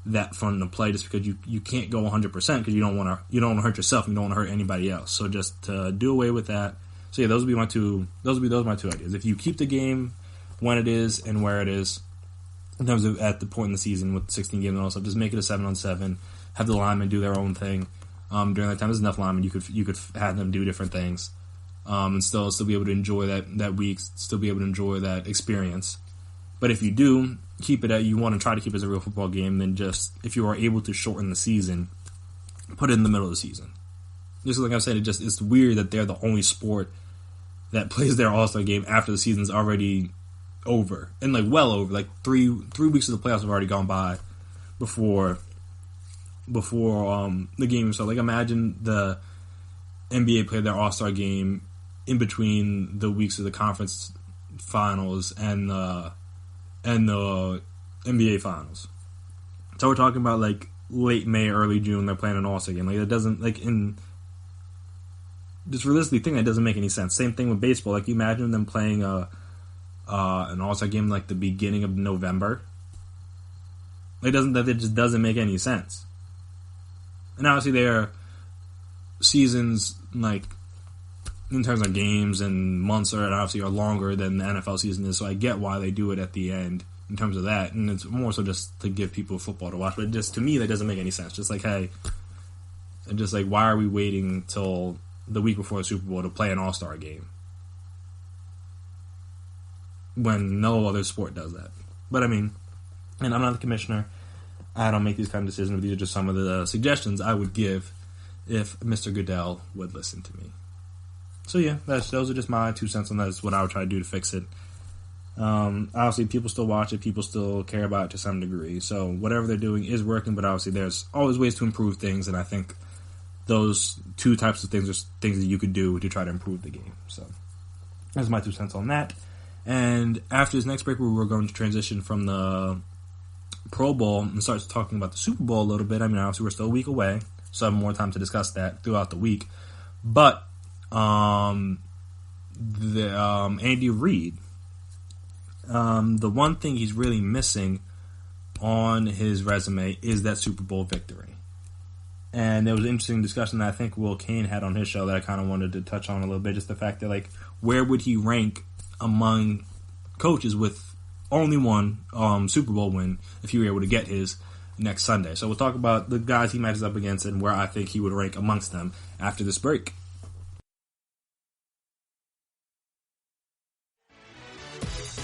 Speaker 2: that fun to play just because you can't go 100% because you don't want to hurt yourself and you don't want to hurt anybody else. So just to do away with that. So yeah, those would be my two ideas. If you keep the game when it is and where it is, in terms of at the point in the season with 16 games and all stuff, just make it a 7-on-7. Have the linemen do their own thing during that time. There's enough linemen you could have them do different things. And still be able to enjoy that week, still be able to enjoy that experience. But if you do keep it you want to try to keep it as a real football game, then just, if you are able to shorten the season, put it in the middle of the season. Just like I said, it's weird that they're the only sport that plays their All-Star game after the season's already over. And well over. 3 weeks of the playoffs have already gone by before the game. So imagine the NBA played their All-Star game in between the weeks of the conference finals and the NBA finals. So we're talking about late May, early June. They're playing an All-Star game. It doesn't just realistically think that doesn't make any sense. Same thing with baseball. You imagine them playing an All-Star game the beginning of November. It just doesn't make any sense. And obviously their seasons in terms of games and months are longer than the NFL season is, so I get why they do it at the end in terms of that, and it's more so just to give people football to watch, but just to me that doesn't make any sense. Just why are we waiting till the week before the Super Bowl to play an All-Star game when no other sport does that? But I mean, and I'm not the commissioner, I don't make these kind of decisions, but these are just some of the suggestions I would give if Mr. Goodell would listen to me. So yeah, those are just my 2 cents on that. That's what I would try to do to fix it. Obviously, people still watch it. People still care about it to some degree. So whatever they're doing is working, but obviously there's always ways to improve things, and I think those 2 types of things are things that you could do to try to improve the game. So that's my 2 cents on that. And after this next break, we're going to transition from the Pro Bowl and start talking about the Super Bowl a little bit. I mean, obviously we're still a week away, so I have more time to discuss that throughout the week. But Andy Reid, the one thing he's really missing on his resume is that Super Bowl victory. And there was an interesting discussion that I think Will Kane had on his show that I kind of wanted to touch on a little bit, just the fact that where would he rank among coaches with only one Super Bowl win if he were able to get his next Sunday. So we'll talk about the guys he matches up against and where I think he would rank amongst them after this break.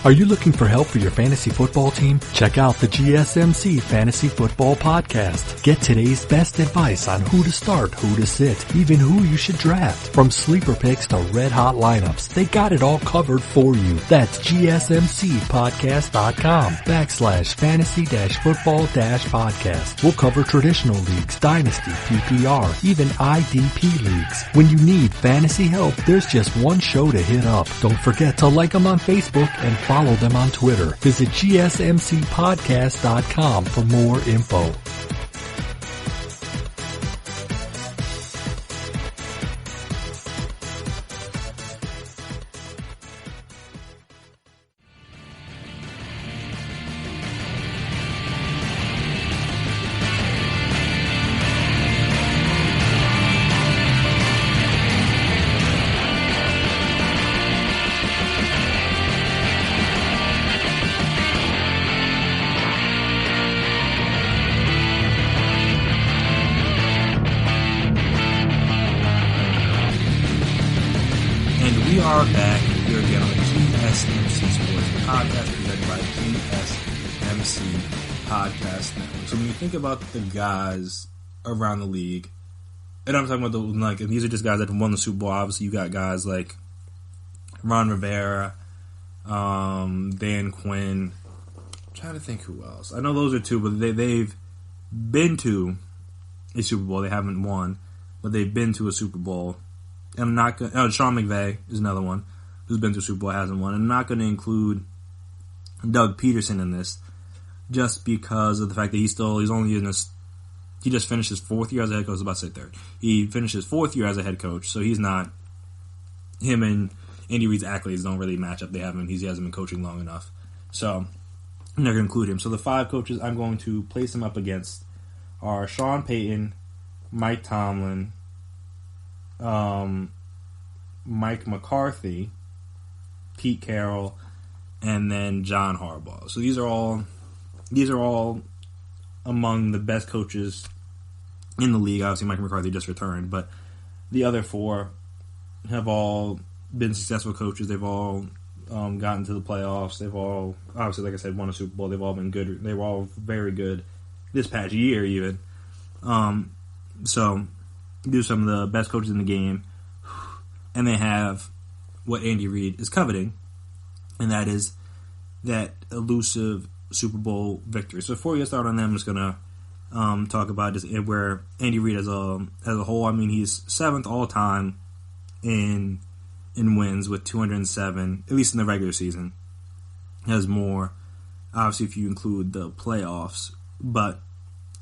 Speaker 3: Are you looking for help for your fantasy football team? Check out the GSMC Fantasy Football Podcast. Get today's best advice on who to start, who to sit, even who you should draft. From sleeper picks to red hot lineups, they got it all covered for you. That's GSMCpodcast.com/fantasy-football-podcast. We'll cover traditional leagues, dynasty, PPR, even IDP leagues. When you need fantasy help, there's just one show to hit up. Don't forget to like them on Facebook and follow them on Twitter. Visit GSMCpodcast.com for more info.
Speaker 2: We are back here again on the GSMC Sports Podcast, presented by GSMC Podcast Network. So when you think about the guys around the league, and I'm talking about these are just guys that have won the Super Bowl. Obviously, you got guys like Ron Rivera, Dan Quinn. I'm trying to think who else. I know those are two, but they've been to a Super Bowl. They haven't won, but they've been to a Super Bowl. I'm not going. Sean McVay is another one who's been to Super Bowl, hasn't won. I'm not going to include Doug Peterson in this, just because of the fact that he's only in this. He just finished his fourth year as a head coach. I was about to say third. He finished his fourth year as a head coach, so he's not. Him and Andy Reid's accolades don't really match up. He hasn't been coaching long enough, so I'm not going to include him. So the five coaches I'm going to place him up against are Sean Payton, Mike Tomlin, Mike McCarthy, Pete Carroll, and then John Harbaugh. So these are all among the best coaches in the league. Obviously, Mike McCarthy just returned, but the other four have all been successful coaches. They've all gotten to the playoffs. They've all, obviously, like I said, won a Super Bowl. They've all been good. They were all very good this past year, even. So these are some of the best coaches in the game. And they have what Andy Reid is coveting, and that is that elusive Super Bowl victory. So before we get started on them, I'm just going to talk about just where Andy Reid as a whole. I mean, he's 7th all-time in wins with 207, at least in the regular season. He has more, obviously, if you include the playoffs, but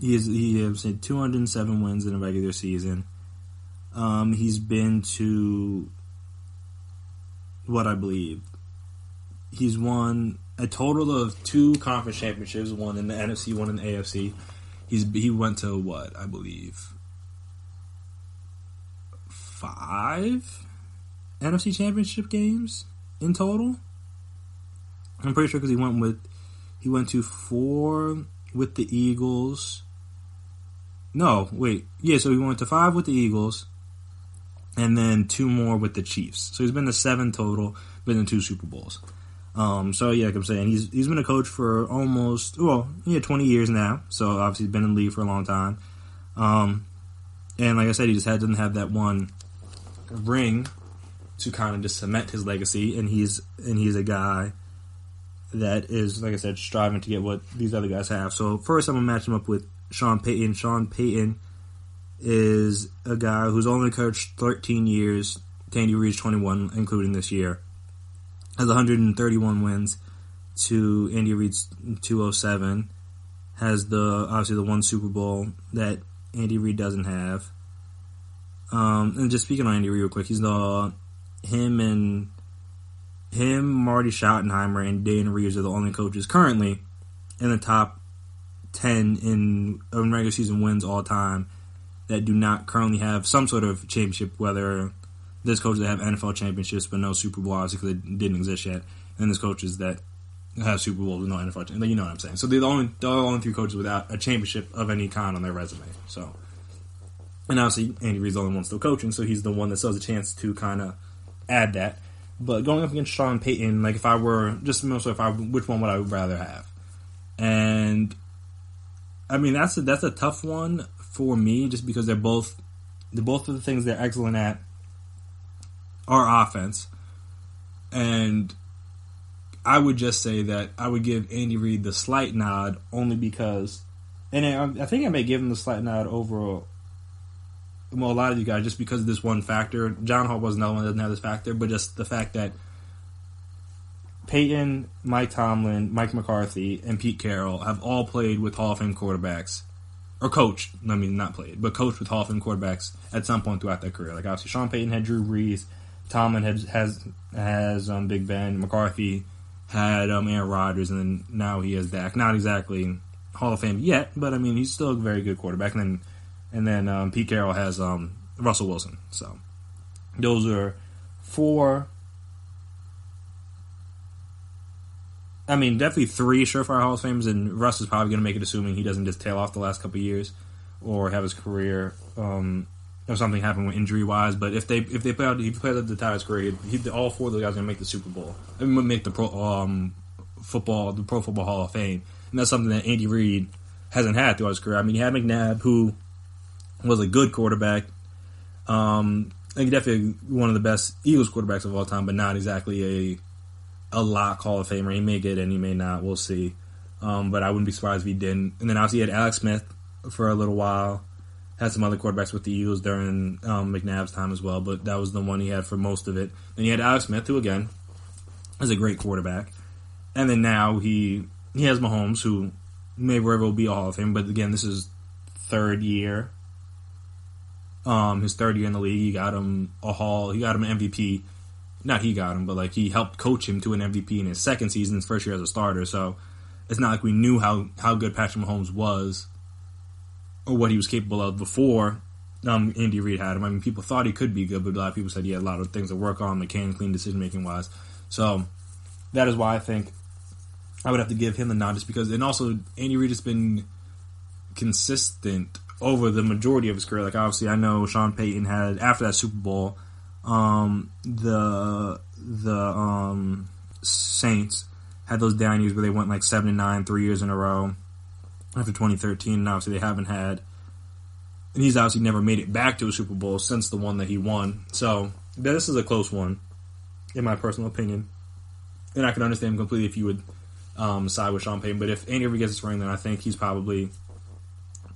Speaker 2: he has 207 wins in the regular season. He's been to what I believe he's won a total of 2 conference championships, one in the NFC, one in the AFC. He went to what I believe 5 NFC championship games in total. I'm pretty sure because he went to 4 with the Eagles. No, wait, yeah. So he went to 5 with the Eagles. And then 2 more with the Chiefs. So he's been to 7 total, been in 2 Super Bowls. So yeah, like I'm saying, he's been a coach for almost 20 years now. So obviously he's been in the league for a long time. And like I said, he just doesn't have that one ring to kind of just cement his legacy. And he's a guy that is, like I said, striving to get what these other guys have. So first, I'm gonna match him up with Sean Payton. Sean Payton is a guy who's only coached 13 years to Andy Reid's 21, including this year. Has 131 wins to Andy Reid's 207. Has obviously the one Super Bowl that Andy Reid doesn't have. And just speaking on Andy Reid real quick, he's him, Marty Schottenheimer, and Dan Reeves are the only coaches currently in the top 10 in regular season wins all time that do not currently have some sort of championship, whether there's coaches that have NFL championships but no Super Bowl, obviously, because they didn't exist yet, and there's coaches that have Super Bowls with no NFL championship. You know what I'm saying. So they're the only 3 coaches without a championship of any kind on their resume. So, and obviously, Andy Reid's the only one still coaching, so he's the one that still has a chance to kind of add that. But going up against Sean Payton, like if I were just which one would I rather have? And I mean that's a tough one for me, just because they're both of the things they're excellent at are offense, and I would just say that I would give Andy Reid the slight nod only because, and I think I may give him the slight nod over. Well, a lot of you guys, just because of this one factor. John Hall was another one that doesn't have this factor, but just the fact that Peyton, Mike Tomlin, Mike McCarthy, and Pete Carroll have all played with Hall of Fame quarterbacks, or coached, I mean not played, but coached with Hall of Fame quarterbacks at some point throughout their career. Like obviously Sean Payton had Drew Brees, Tomlin has Big Ben, McCarthy had Aaron Rodgers, and then now he has Dak. Not exactly Hall of Fame yet, but I mean he's still a very good quarterback. And then Pete Carroll has Russell Wilson. So those are 4. I mean, definitely 3 surefire Hall of Fames, and Russ is probably going to make it, assuming he doesn't just tail off the last couple of years or have his career or something happen with injury wise. But if they play out, he played at the entire career, all 4 of those guys are going to make the Super Bowl. I mean, make the Pro Football Hall of Fame, and that's something that Andy Reid hasn't had throughout his career. I mean, he had McNabb, who was a good quarterback. I think definitely one of the best Eagles quarterbacks of all time, but not exactly a lock Hall of Famer. He may get in, he may not. We'll see. But I wouldn't be surprised if he didn't. And then obviously he had Alex Smith for a little while. Had some other quarterbacks with the Eagles during McNabb's time as well, but that was the one he had for most of it. Then he had Alex Smith, who again is a great quarterback. And then now he has Mahomes, who may very well be a Hall of Fame, but again, this is third year. His third year in the league, he got him an MVP. Not he got him, but like he helped coach him to an MVP in his second season, his first year as a starter. So it's not like we knew how good Patrick Mahomes was or what he was capable of before Andy Reid had him. I mean, people thought he could be good, but a lot of people said he had a lot of things to work on mechanically and decision-making wise. So that is why I think I would have to give him the nod, just because, and also Andy Reid has been consistent over the majority of his career. Like obviously, I know Sean Payton had, after that Super Bowl, the Saints had those down years where they went like 7-9 3 years in a row after 2013, and obviously they haven't had, and he's obviously never made it back to a Super Bowl since the one that he won. So this is a close one, in my personal opinion, and I can understand completely if you would side with Sean Payton. But if Andy Reid gets this ring, then I think he's probably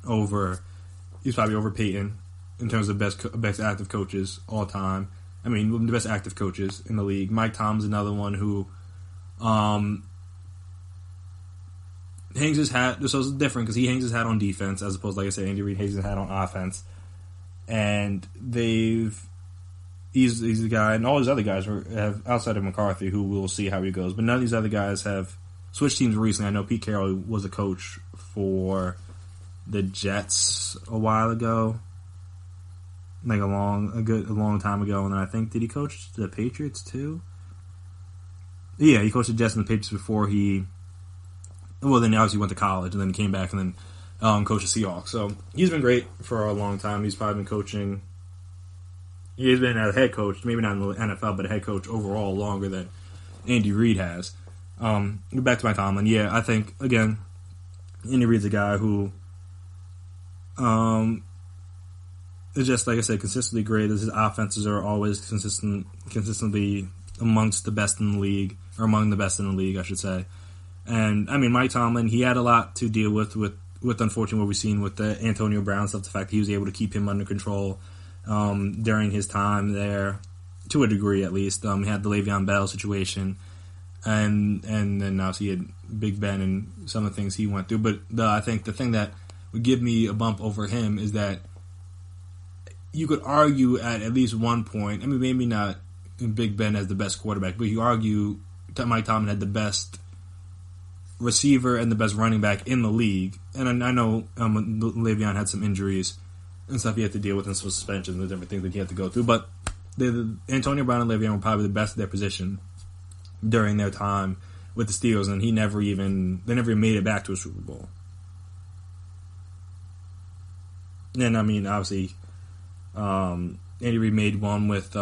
Speaker 2: over Peyton in terms of best active coaches all time. I mean, the best active coaches in the league. Mike Tomlin's another one who hangs his hat. So it's different because he hangs his hat on defense, as opposed, like I said, Andy Reid hangs his hat on offense. And he's the guy, and all these other guys have, outside of McCarthy, who we'll see how he goes. But none of these other guys have switched teams recently. I know Pete Carroll was a coach for the Jets a while ago, like a long time ago, and then I think, did he coach the Patriots too? Yeah, he coached the Jets and the Patriots before then he obviously went to college, and then he came back and then coached the Seahawks. So he's been great for a long time. He's probably been coaching. He's been a head coach, maybe not in the NFL, but a head coach overall longer than Andy Reid has. Back to my Tomlin. Yeah, I think, again, Andy Reid's a guy who is just, like I said, consistently great. His offenses are always consistently amongst the best in the league, or among the best in the league, I should say. And, I mean, Mike Tomlin, he had a lot to deal with unfortunately, what we've seen with the Antonio Brown stuff, the fact that he was able to keep him under control during his time there, to a degree at least. He had the Le'Veon Bell situation, and then obviously he had Big Ben and some of the things he went through. But I think the thing that would give me a bump over him is that you could argue at least one point, I mean, maybe not Big Ben as the best quarterback, but you argue that Mike Tomlin had the best receiver and the best running back in the league. And I know Le'Veon had some injuries and stuff he had to deal with, and some suspensions and different things that he had to go through. But Antonio Brown and Le'Veon were probably the best at their position during their time with the Steelers, and they never even made it back to a Super Bowl. And I mean, obviously, Andy Reid made one with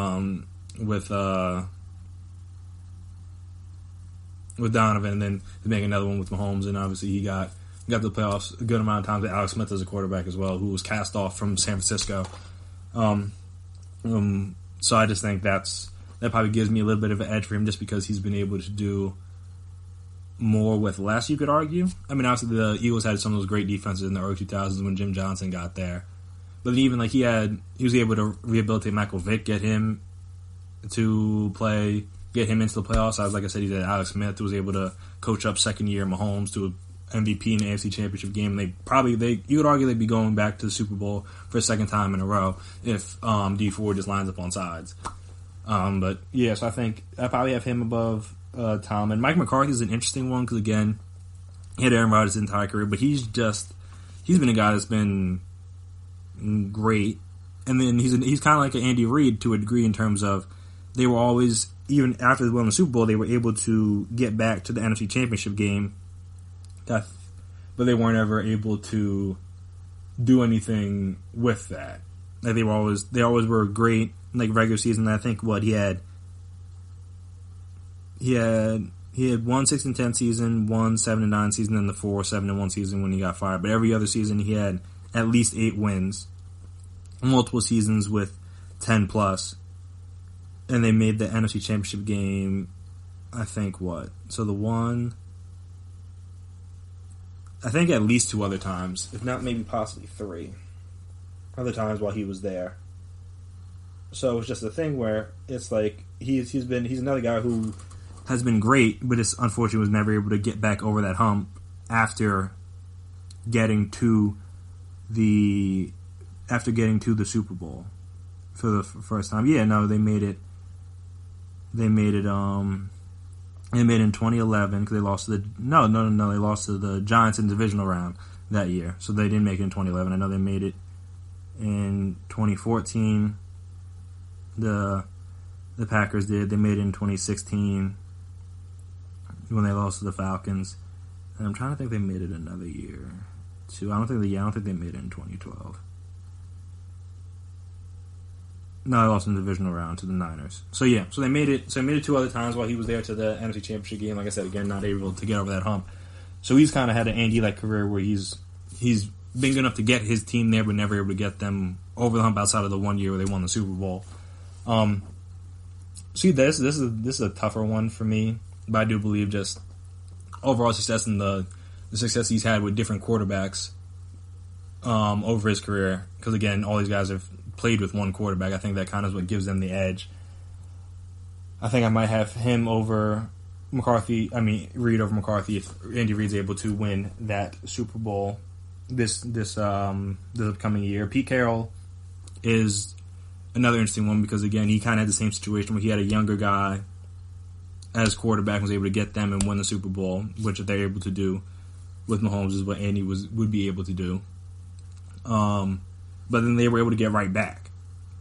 Speaker 2: Donovan, and then to make another one with Mahomes, and obviously he got to the playoffs a good amount of times with Alex Smith as a quarterback as well, who was cast off from San Francisco. So I just think that probably gives me a little bit of an edge for him, just because he's been able to do more with less, you could argue. I mean, obviously the Eagles had some of those great defenses in the early 2000s when Jim Johnson got there. But even like he was able to rehabilitate Michael Vick, get him into the playoffs. Like I said, he did Alex Smith, who was able to coach up second year Mahomes to an MVP in the AFC Championship game. You could argue they'd be going back to the Super Bowl for a second time in a row if D Ford just lines up on sides. But yeah, so I think I probably have him above Tom. And Mike McCarthy is an interesting one because, again, he had Aaron Rodgers his entire career, but he's been a guy that's been great. And then he's kind of like an Andy Reid to a degree in terms of they were always, even after they won the Super Bowl, they were able to get back to the NFC Championship game, but they weren't ever able to do anything with that. Like they always were great, like regular season. I think he had 1 6-10 season, 1 7-9 season, and the 4 7-1 season when he got fired. But every other season he had at least 8 wins, multiple seasons with 10 plus, and they made the NFC Championship game. I think I think at least 2 other times, if not maybe possibly 3 other times while he was there. So it's just a thing where it's like he's another guy who has been great, but just unfortunately was never able to get back over that hump after getting to the Super Bowl for the first time. Yeah, no, they made it. They made it in 2011 because they lost to they lost to the Giants in the divisional round that year. So they didn't make it in 2011. I know they made it in 2014. The Packers did. They made it in 2016 when they lost to the Falcons. And I'm trying to think they made it another year too. I don't think they made it in 2012. No, they lost in the divisional round to the Niners. So yeah, so they made it 2 other times while he was there to the NFC Championship game. Like I said, again, not able to get over that hump. So he's kind of had an Andy-like career where he's been good enough to get his team there, but never able to get them over the hump outside of the 1 year where they won the Super Bowl. See, this is a tougher one for me, but I do believe just overall success and the success he's had with different quarterbacks over his career. Because again, all these guys have played with one quarterback. I think that kind of is what gives them the edge. I think I might have him over Reid over McCarthy if Andy Reid's able to win that Super Bowl this upcoming year. Pete Carroll is another interesting one because, again, he kind of had the same situation where he had a younger guy as quarterback and was able to get them and win the Super Bowl, which if they're able to do with Mahomes is what Andy would be able to do. But then they were able to get right back.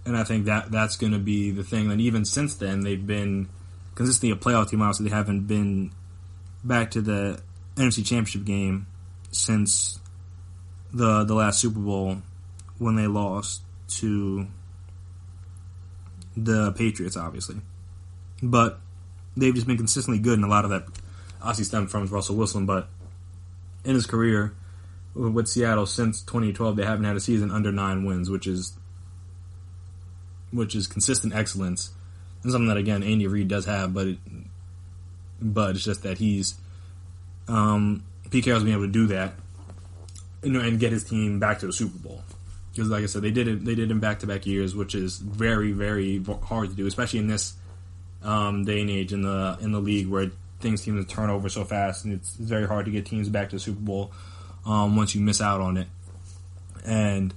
Speaker 2: And I think that's going to be the thing. And even since then, they've been consistently a playoff team. Obviously, they haven't been back to the NFC Championship game since the last Super Bowl when they lost to the Patriots, obviously. But they've just been consistently good, and a lot of that obviously stemmed from Russell Wilson. But in his career with Seattle since 2012, they haven't had a season under 9 wins, which is consistent excellence, and something that, again, Andy Reid does have, but it's just that he's Pete Carroll's been able to do that, and get his team back to the Super Bowl. Because, like I said, they did it in back-to-back years, which is very, very hard to do, especially in this day and age in the league where seem to turn over so fast, and it's very hard to get teams back to the Super Bowl once you miss out on it. And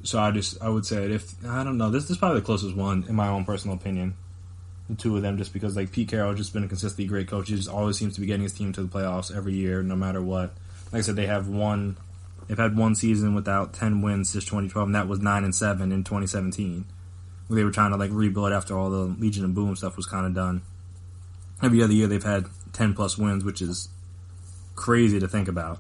Speaker 2: so I would say this is probably the closest one in my own personal opinion, the two of them, just because like Pete Carroll has just been a consistently great coach. He just always seems to be getting his team to the playoffs every year, no matter what. Like I said, they've had one season without 10 wins since 2012, and that was 9-7 in 2017, where they were trying to like rebuild after all the Legion of Boom stuff was kind of done. Every other year they've had 10 plus wins, which is crazy to think about.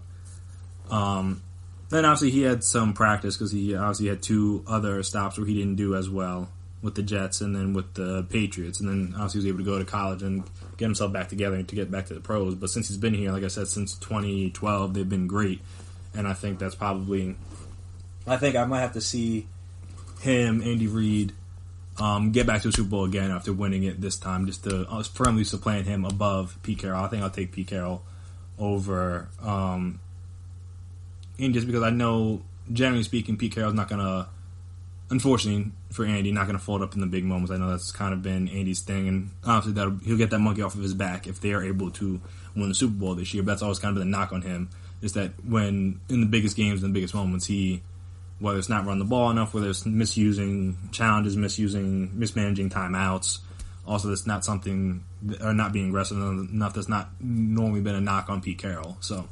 Speaker 2: Then obviously he had some practice because he obviously had 2 other stops where he didn't do as well with the Jets and then with the Patriots, and then obviously he was able to go to college and get himself back together and to get back to the pros. But since he's been here, like I said, since 2012, they've been great, and I think that's probably, I think I might have to see him, Andy Reid, get back to the Super Bowl again after winning it this time, just to firmly supplant him above Pete Carroll. I think I'll take Pete Carroll over, and just because I know, generally speaking, Pete Carroll's not going to, unfortunately for Andy, not going to fold up in the big moments. I know that's kind of been Andy's thing, and obviously he'll get that monkey off of his back if they are able to win the Super Bowl this year. But that's always kind of the knock on him, is that when in the biggest games and the biggest moments, whether it's not running the ball enough, whether it's misusing challenges, mismanaging timeouts, also that's not something, or not being aggressive enough, that's not normally been a knock on Pete Carroll. So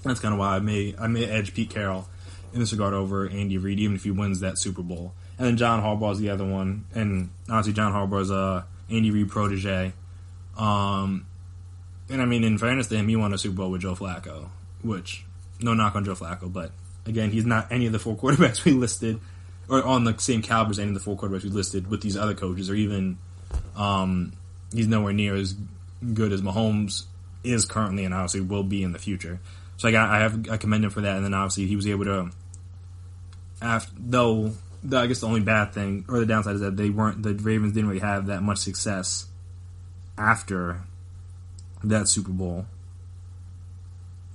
Speaker 2: that's kind of why I may edge Pete Carroll in this regard over Andy Reid, even if he wins that Super Bowl. And then John Harbaugh is the other one, and honestly, John Harbaugh is a Andy Reid protege. And I mean, in fairness to him, he won a Super Bowl with Joe Flacco, which, no knock on Joe Flacco, but again, he's not any of the four quarterbacks we listed, or on the same caliber as any of the four quarterbacks we listed with these other coaches, or even he's nowhere near as good as Mahomes is currently, and obviously will be in the future. So I commend him for that, and then obviously he was able to, I guess the only bad thing, or the downside, is that the Ravens didn't really have that much success after that Super Bowl.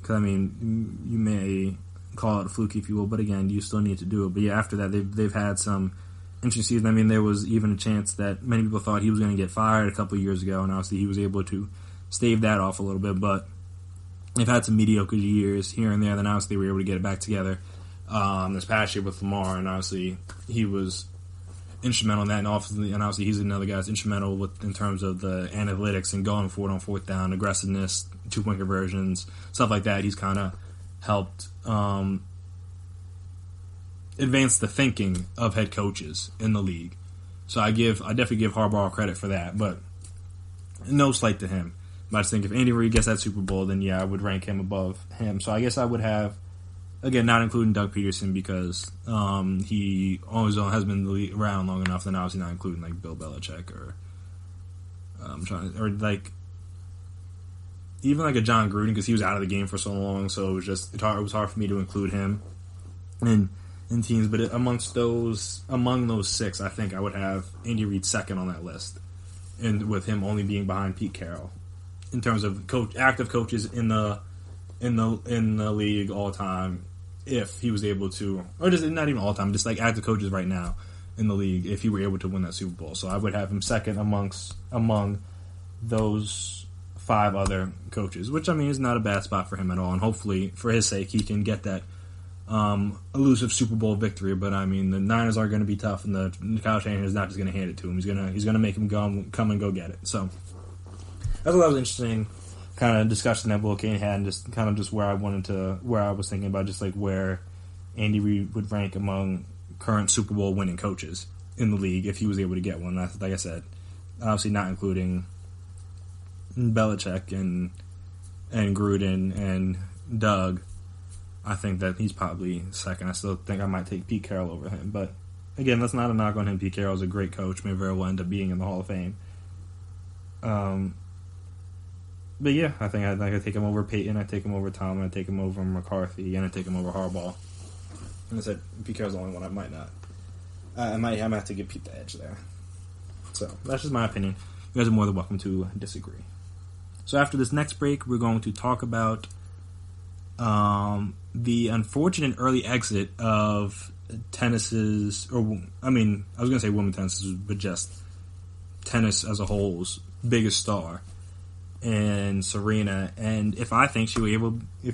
Speaker 2: Because, I mean, you may call it a fluke if you will, but again, you still need to do it. But yeah, after that, they've had some interesting seasons. I mean, there was even a chance that many people thought he was going to get fired a couple of years ago, and obviously he was able to stave that off a little bit, but they've had some mediocre years here and there, then obviously they were able to get it back together this past year with Lamar, and obviously he was instrumental in that, and obviously he's another guy that's instrumental in terms of the analytics and going for it on fourth down, aggressiveness, 2-point conversions, stuff like that. He's kind of helped advance the thinking of head coaches in the league. So I definitely give Harbaugh credit for that, but no slight to him. But I just think if Andy Reid gets that Super Bowl, then yeah, I would rank him above him. So I guess I would have, again, not including Doug Peterson because he always has been around long enough, then obviously not including like Bill Belichick or even like a John Gruden, because he was out of the game for so long, so it was hard for me to include him in teams. But among those six, I think I would have Andy Reid second on that list, and with him only being behind Pete Carroll in terms of active coaches in the league all time. If he was able to, or just not even all time, just like active coaches right now in the league, if he were able to win that Super Bowl, so I would have him second among those 5 other coaches, which I mean is not a bad spot for him at all, and hopefully for his sake he can get that elusive Super Bowl victory. But I mean the Niners are going to be tough, and the Kyle Shanahan is not just going to hand it to him. He's going to make him come and go get it. So that's what was interesting kind of discussion that Will Kane had, and just kind of just where I was thinking about just like where Andy Reid would rank among current Super Bowl winning coaches in the league if he was able to get one. Like I said, obviously not including Belichick and Gruden and Doug. I think that he's probably second. I still think I might take Pete Carroll over him, but again, that's not a knock on him. Pete Carroll's a great coach, may very well end up being in the Hall of Fame. But yeah, I think I take him over Peyton, I take him over Tom, I take him over McCarthy, and I take him over Harbaugh. And I said Pete Carroll's the only one I might not. I might have to give Pete the edge there. So that's just my opinion. You guys are more than welcome to disagree. So after this next break, we're going to talk about the unfortunate early exit of tennis's, I was going to say women's tennis, but just tennis as a whole's biggest star, and Serena, and if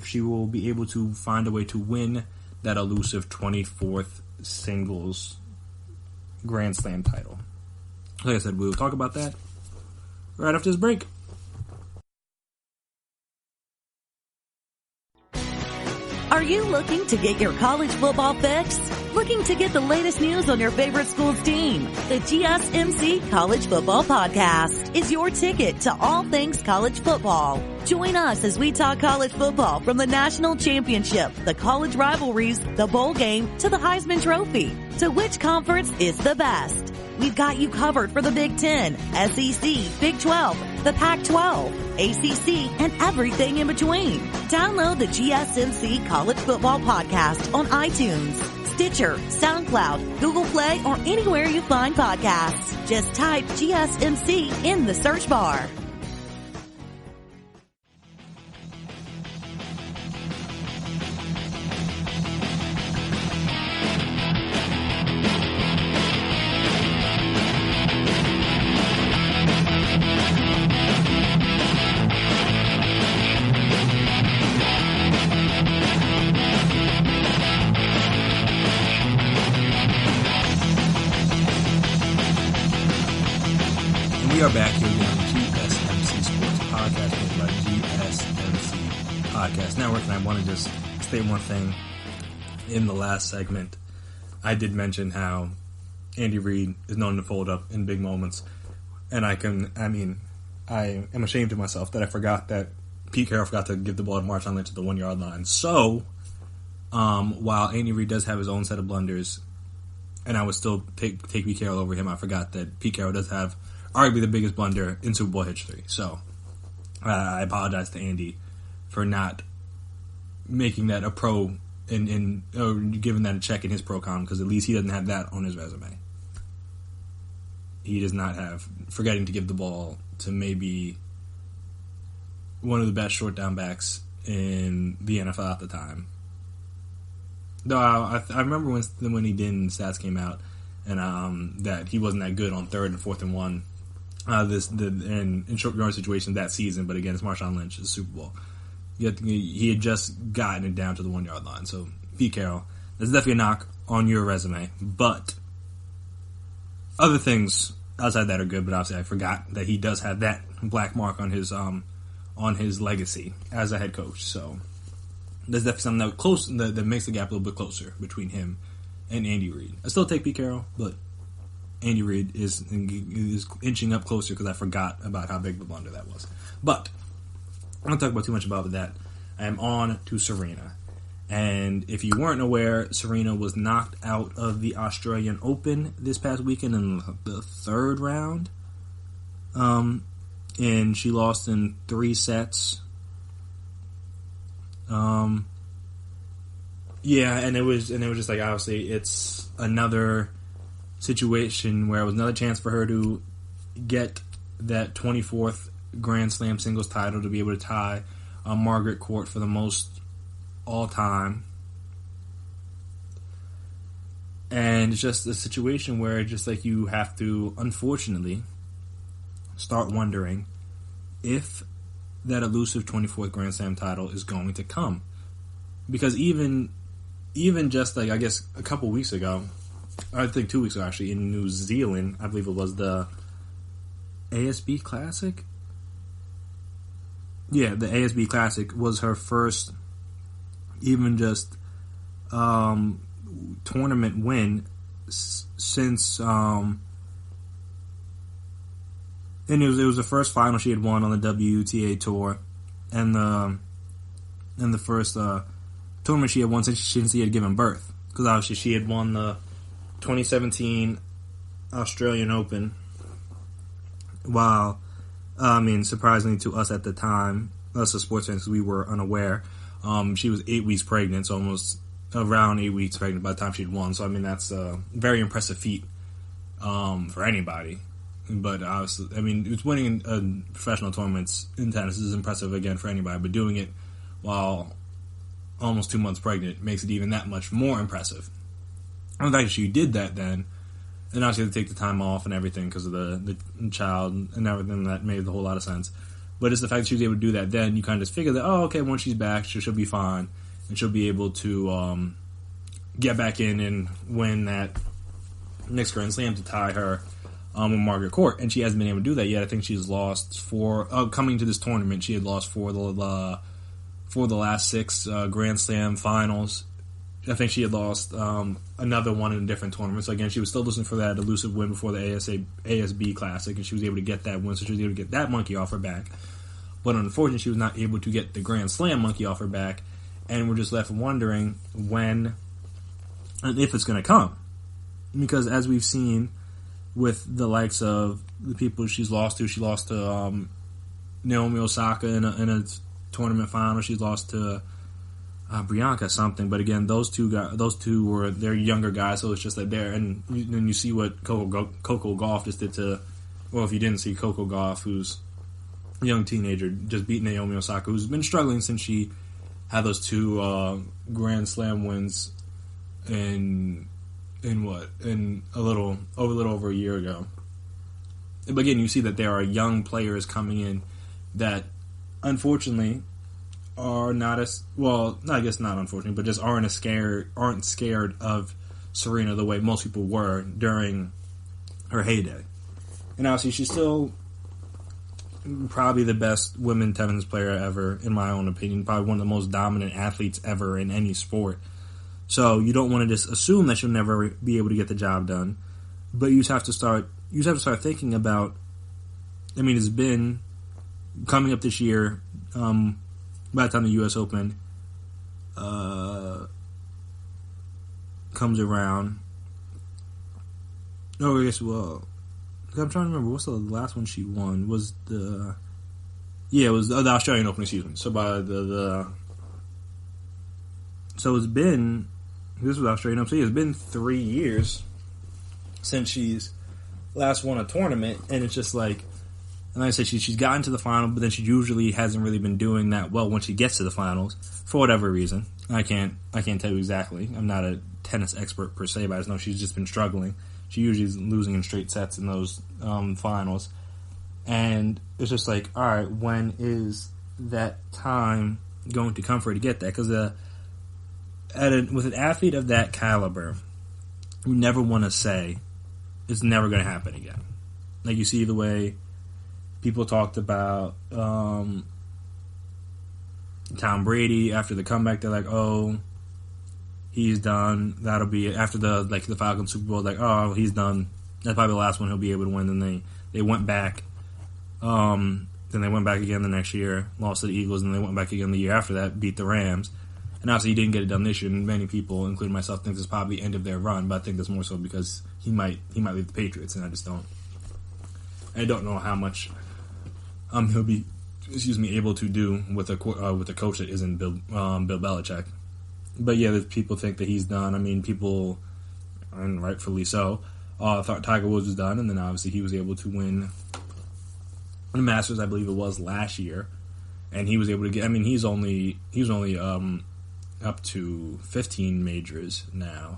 Speaker 2: she will be able to find a way to win that elusive 24th singles Grand Slam title. Like I said, we will talk about that right after this break.
Speaker 4: Are you looking to get your college football fix? Looking to get the latest news on your favorite school's team? The GSMC College Football Podcast is your ticket to all things college football. Join us as we talk college football from the national championship, the college rivalries, the bowl game, to the Heisman Trophy. To which conference is the best? We've got you covered for the Big Ten, SEC, Big 12, the Pac-12, ACC, and everything in between. Download the GSMC College Football Podcast on iTunes, Stitcher, SoundCloud, Google Play, or anywhere you find podcasts. Just type GSMC in the search bar.
Speaker 2: We are back here again on the GSMC Sports Podcast, made by GSMC Podcast Network, and I want to just state one thing. In the last segment, I did mention how Andy Reid is known to fold up in big moments, and I am ashamed of myself that I forgot that Pete Carroll forgot to give the ball to Marshawn Lynch at the 1 yard line. So, while Andy Reid does have his own set of blunders, and I would still take Pete Carroll over him, I forgot that Pete Carroll does have arguably the biggest blunder in Super Bowl history. So, I apologize to Andy for not making that a pro or giving that a check in his pro column, because at least he doesn't have that on his resume. He does not have forgetting to give the ball to maybe one of the best short down backs in the NFL at the time. Though I remember when he did, and stats came out, and that he wasn't that good on 3rd and 4th and 1. In short yard situations that season, but again, it's Marshawn Lynch, it's Super Bowl. He had just gotten it down to the 1 yard line. So, Pete Carroll, that's definitely a knock on your resume. But other things outside that are good. But obviously, I forgot that he does have that black mark on his legacy as a head coach. So, there's definitely something that makes the gap a little bit closer between him and Andy Reid. I still take Pete Carroll, but Andy Reid is inching up closer because I forgot about how big the blunder that was. But I don't talk about too much about that. I am on to Serena. And if you weren't aware, Serena was knocked out of the Australian Open this past weekend in the 3rd round. And she lost in 3 sets. Yeah, and it was just like, obviously it's another situation where it was another chance for her to get that 24th Grand Slam singles title, to be able to tie Margaret Court for the most all time. And it's just a situation where just like you have to, unfortunately, start wondering if that elusive 24th Grand Slam title is going to come. Because even just like, I guess a couple weeks ago, I think 2 weeks ago actually, in New Zealand, I believe it was the ASB Classic. Yeah, the ASB Classic was her first even just tournament win since and it was the first final she had won on the WTA tour, and the first tournament she had won since she had given birth, because obviously she had won the 2017 Australian Open, while surprisingly to us at the time, us as sports fans, we were unaware. She was 8 weeks pregnant, so almost around 8 weeks pregnant by the time she'd won. So that's a very impressive feat for anybody. But obviously, it's winning professional tournaments in tennis is impressive again for anybody. But doing it while almost 2 months pregnant makes it even that much more impressive. And the fact that she did that then, and obviously had to take the time off and everything because of the child and everything, that made a whole lot of sense. But it's the fact that she was able to do that then, you kind of just figure that, oh, okay, once she's back, she'll be fine, and she'll be able to get back in and win that next Grand Slam to tie her with Margaret Court. And she hasn't been able to do that yet. I think she's lost coming to this tournament, she had lost for the last 6 Grand Slam finals. I think she had lost another one in a different tournament. So again, she was still looking for that elusive win before the ASB Classic, and she was able to get that win, so she was able to get that monkey off her back. But unfortunately, she was not able to get the Grand Slam monkey off her back, and we're just left wondering when and if it's going to come. Because as we've seen with the likes of the people she's lost to. She lost to Naomi Osaka in a tournament final. She lost to Bianca something. But again, those two were they're younger guys, so it's just like there. And then you see what Coco Gauff just did to. Well, if you didn't see Coco Gauff, who's a young teenager, just beat Naomi Osaka, who's been struggling since she had those two Grand Slam wins in a little over a year ago. But again, you see that there are young players coming in that unfortunately are not as well. I guess not unfortunately, but just aren't scared of Serena the way most people were during her heyday. And obviously, she's still probably the best women tennis player ever, in my own opinion. Probably one of the most dominant athletes ever in any sport. So you don't want to just assume that she'll never be able to get the job done, but you just have to start thinking about. I mean, it's been coming up this year. By the time the U.S. Open comes around, I guess. Well, I'm trying to remember what's the last one she won. It was the Australian Open. Excuse me. So by so it's been. This was Australian Open. It's been 3 years since she's last won a tournament, and it's just like, and like I said, she's gotten to the final, but then she usually hasn't really been doing that well when she gets to the finals for whatever reason. I can't tell you exactly. I'm not a tennis expert per se, but I just know she's just been struggling. She usually is losing in straight sets in those finals, and it's just like, all right, when is that time going to come for her to get that? Because with an athlete of that caliber, you never want to say it's never going to happen again. Like you see the way people talked about Tom Brady after the comeback. They're like, "Oh, he's done. That'll be after the Falcons Super Bowl. Like, oh, he's done. That's probably the last one he'll be able to win." Then they went back. Then they went back again the next year, lost to the Eagles, and they went back again the year after that, beat the Rams. And obviously he didn't get it done this year, and many people, including myself, think this is probably the end of their run, but I think that's more so because he might leave the Patriots, and I don't know how much he'll be able to do with a coach that isn't Bill Belichick. But yeah, people think that he's done. I mean, people, and rightfully so, thought Tiger Woods was done, and then obviously he was able to win the Masters, I believe it was last year, and he was able to get. I mean, he was only up to 15 majors now,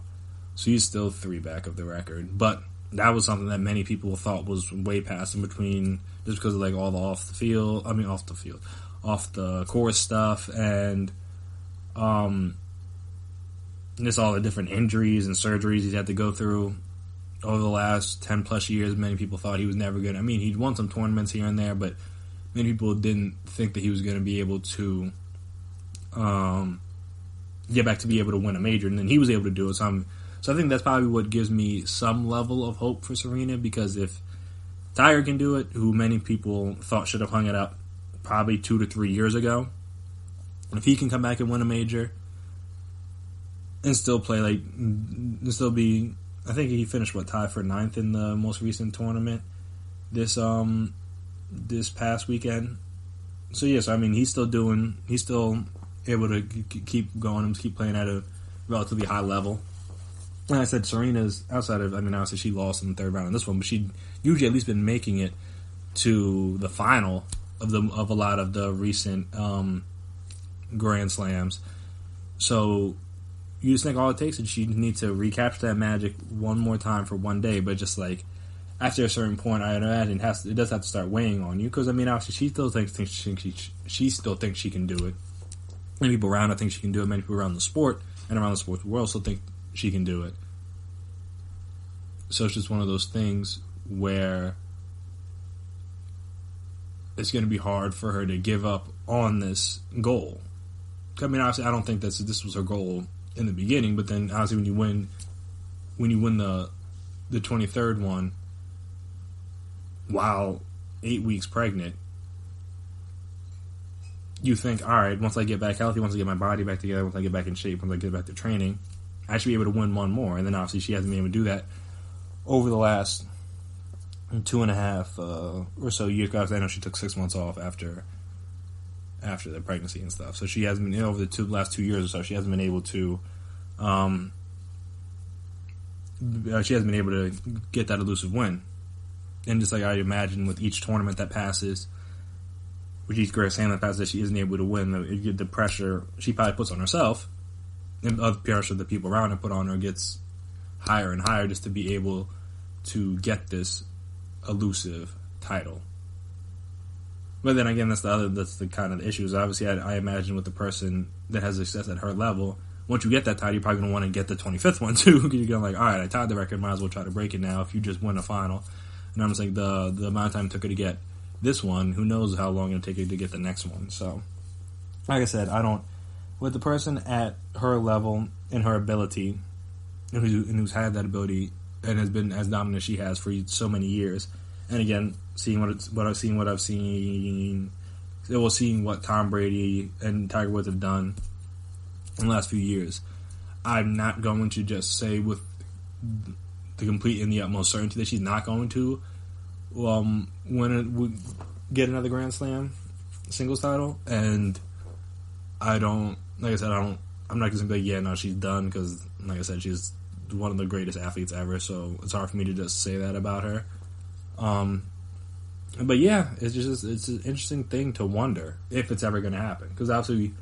Speaker 2: so he's still 3 back of the record. But that was something that many people thought was way past in between, just because of like all the off the course stuff, and just all the different injuries and surgeries he's had to go through over the last 10 plus years. Many people thought he was never good. I mean, he'd won some tournaments here and there, but many people didn't think that he was going to be able to get back to be able to win a major, and then he was able to do it. So I think that's probably what gives me some level of hope for Serena, because if Tiger can do it, who many people thought should have hung it up probably 2 to 3 years ago, if he can come back and win a major and still play I think he finished tied for 9th in the most recent tournament this past weekend. So yes, I mean he's still able to keep going and keep playing at a relatively high level. And I said Serena's obviously she lost in the third round in this one, but she'd usually at least been making it to the final of a lot of the recent Grand Slams. So you just think all it takes is she needs to recapture that magic one more time for one day, but just like after a certain point, I imagine it does have to start weighing on you, because I mean obviously she still thinks she can do it. Many people around her think she can do it. Many people around the sport and around the sports world still think she can do it. So it's just one of those things where it's going to be hard for her to give up on this goal. I mean, obviously, I don't think this was her goal in the beginning, but then obviously when you win the 23rd one while 8 weeks pregnant, you think, all right, once I get back healthy, once I get my body back together, once I get back in shape, once I get back to training, I should be able to win one more. And then obviously she hasn't been able to do that over the last 2.5 or so years ago. I know she took 6 months off after the pregnancy and stuff. So she hasn't been, over the last 2 years or so, she hasn't been able to get that elusive win. And just like I imagine with each tournament that passes, with each Grand Slam that passes that she isn't able to win, the pressure she probably puts on herself and other pressure the people around her put on her gets higher and higher just to be able to get this elusive title. But then again, that's the kind of the issue. Is obviously, I imagine with the person that has success at her level, once you get that title, you're probably going to want to get the 25th one too. Because you're going like, all right, I tied the record, might as well try to break it now. If you just win a final, and I'm just like the amount of time it took her to get this one, who knows how long it'll take her to get the next one. So, like I said, with the person at her level and her ability, and who's had that ability and has been as dominant as she has for so many years. And again, seeing what Tom Brady and Tiger Woods have done in the last few years, I'm not going to just say with the complete and the utmost certainty that she's not going to get another Grand Slam singles title. And I'm not going to be like, yeah, no, she's done, because, like I said, she's one of the greatest athletes ever, so it's hard for me to just say that about her. But yeah, it's an interesting thing to wonder if it's ever going to happen. Because obviously,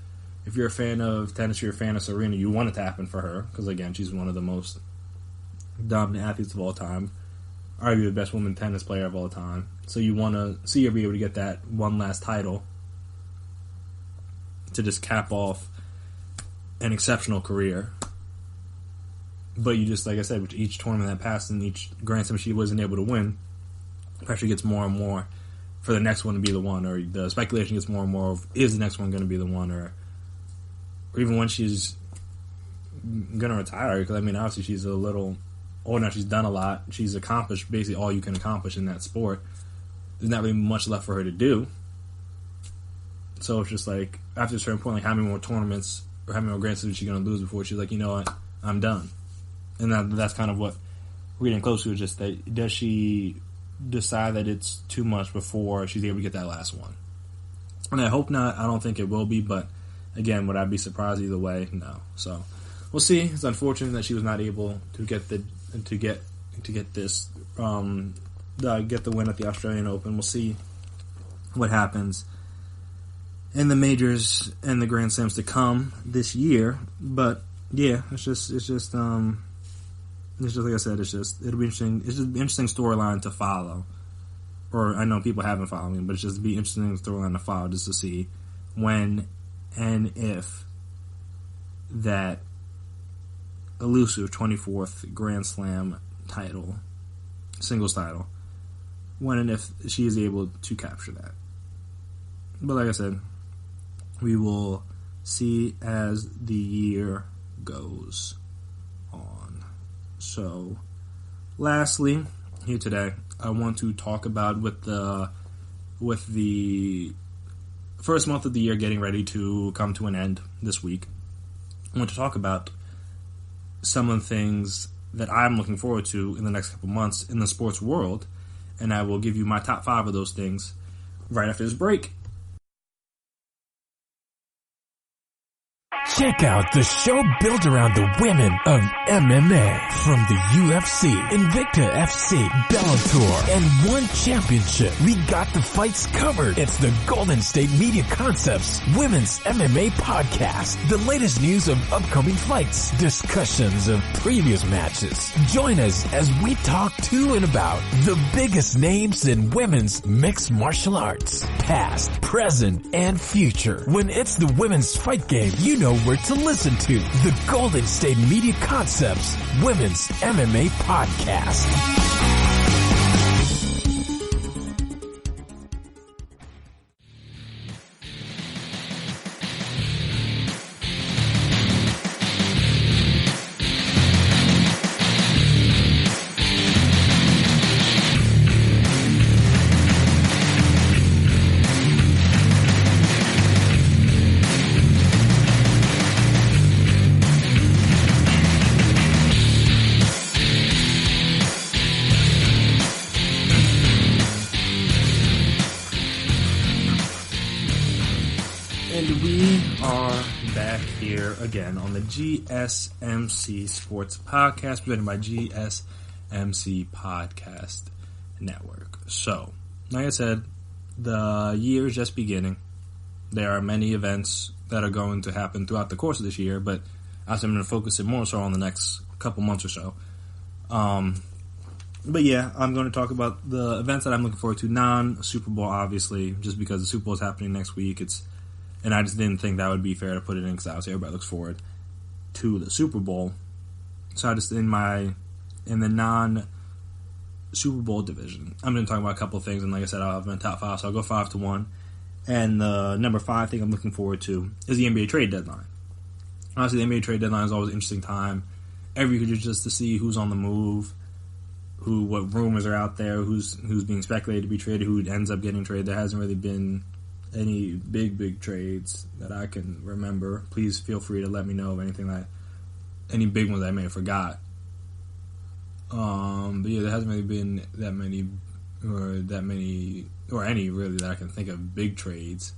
Speaker 2: if you're a fan of tennis, you're a fan of Serena, you want it to happen for her. Because again, she's one of the most dominant athletes of all time, arguably the best woman tennis player of all time. So you want to see her be able to get that one last title to just cap off an exceptional career. But you just, like I said, with each tournament that passed and each Grand Slam she wasn't able to win, pressure gets more and more for the next one to be the one, or the speculation gets more and more of, is the next one going to be the one, or even when she's going to retire, because I mean, obviously she's a little older now, she's done a lot, she's accomplished basically all you can accomplish in that sport. There's not really much left for her to do. So it's just like, after a certain point, like how many more tournaments or how many more Grand Slams is she going to lose before she's like, you know what, I'm done. And that's kind of what we're getting close to, is just that, does she decide that it's too much before she's able to get that last one? And I hope not. I don't think it will be, but again, would I be surprised either way? No. So we'll see. It's unfortunate that she was not able to get the win at the Australian Open. We'll see what happens in the majors and the Grand Slams to come this year. But yeah, it's just like I said, it'll be interesting. It's just an interesting storyline to follow. Or I know people haven't followed me, but it's just be interesting storyline to follow, just to see when and if that elusive 24th Grand Slam title, singles title, when and if she is able to capture that. But like I said, we will see as the year goes on. So, lastly, here today, I want to talk about with the first month of the year getting ready to come to an end this week, I want to talk about some of the things that I'm looking forward to in the next couple months in the sports world, and I will give you my top 5 of those things right after this break.
Speaker 1: Check out the show built around the women of MMA. From the UFC, Invicta FC, Bellator, and one championship. We got the fights covered. It's the Golden State Media Concepts Women's MMA Podcast. The latest news of upcoming fights, discussions of previous matches. Join us as we talk to and about the biggest names in women's mixed martial arts. Past, present, and future. When it's the women's fight game, you know where to listen to. The Golden State Media Concepts Women's MMA Podcast.
Speaker 2: And we are back here again on the GSMC Sports Podcast, presented by GSMC Podcast Network. So, like I said, the year is just beginning. There are many events that are going to happen throughout the course of this year, but I'm going to focus it more so on the next couple months or so. But yeah, I'm going to talk about the events that I'm looking forward to, non-Super Bowl, obviously, just because the Super Bowl is happening next week. And I just didn't think that would be fair to put it in because obviously everybody looks forward to the Super Bowl. So I just, in the non-Super Bowl division, I'm going to talk about a couple of things, and like I said, I'll have my top 5, so I'll go 5 to 1. And the number 5 thing I'm looking forward to is the NBA trade deadline. Honestly, the NBA trade deadline is always an interesting time. Every week just to see who's on the move, what rumors are out there, who's being speculated to be traded, who ends up getting traded. There hasn't really been any big trades that I can remember. Please feel free to let me know of any big ones I may have forgot. But yeah, there hasn't really been that many or any really that I can think of big trades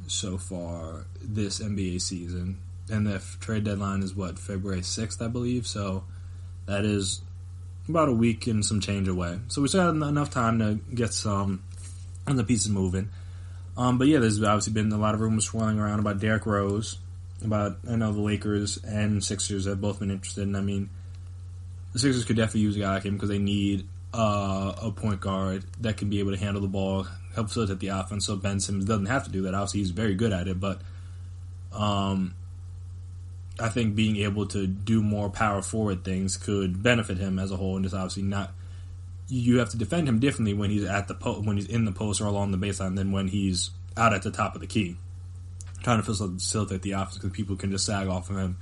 Speaker 2: so far this NBA season. And the trade deadline is February 6th, I believe. So that is about a week and some change away. So we still have enough time to get some of the pieces moving. But yeah, there's obviously been a lot of rumors swirling around about Derrick Rose. I know the Lakers and Sixers have both been interested. And I mean, the Sixers could definitely use a guy like him because they need a point guard that can be able to handle the ball, help facilitate the offense. So Ben Simmons doesn't have to do that. Obviously, he's very good at it. But I think being able to do more power forward things could benefit him as a whole, and just obviously not. You have to defend him differently when he's when he's in the post or along the baseline than when he's out at the top of the key, trying to facilitate the offense because people can just sag off of him,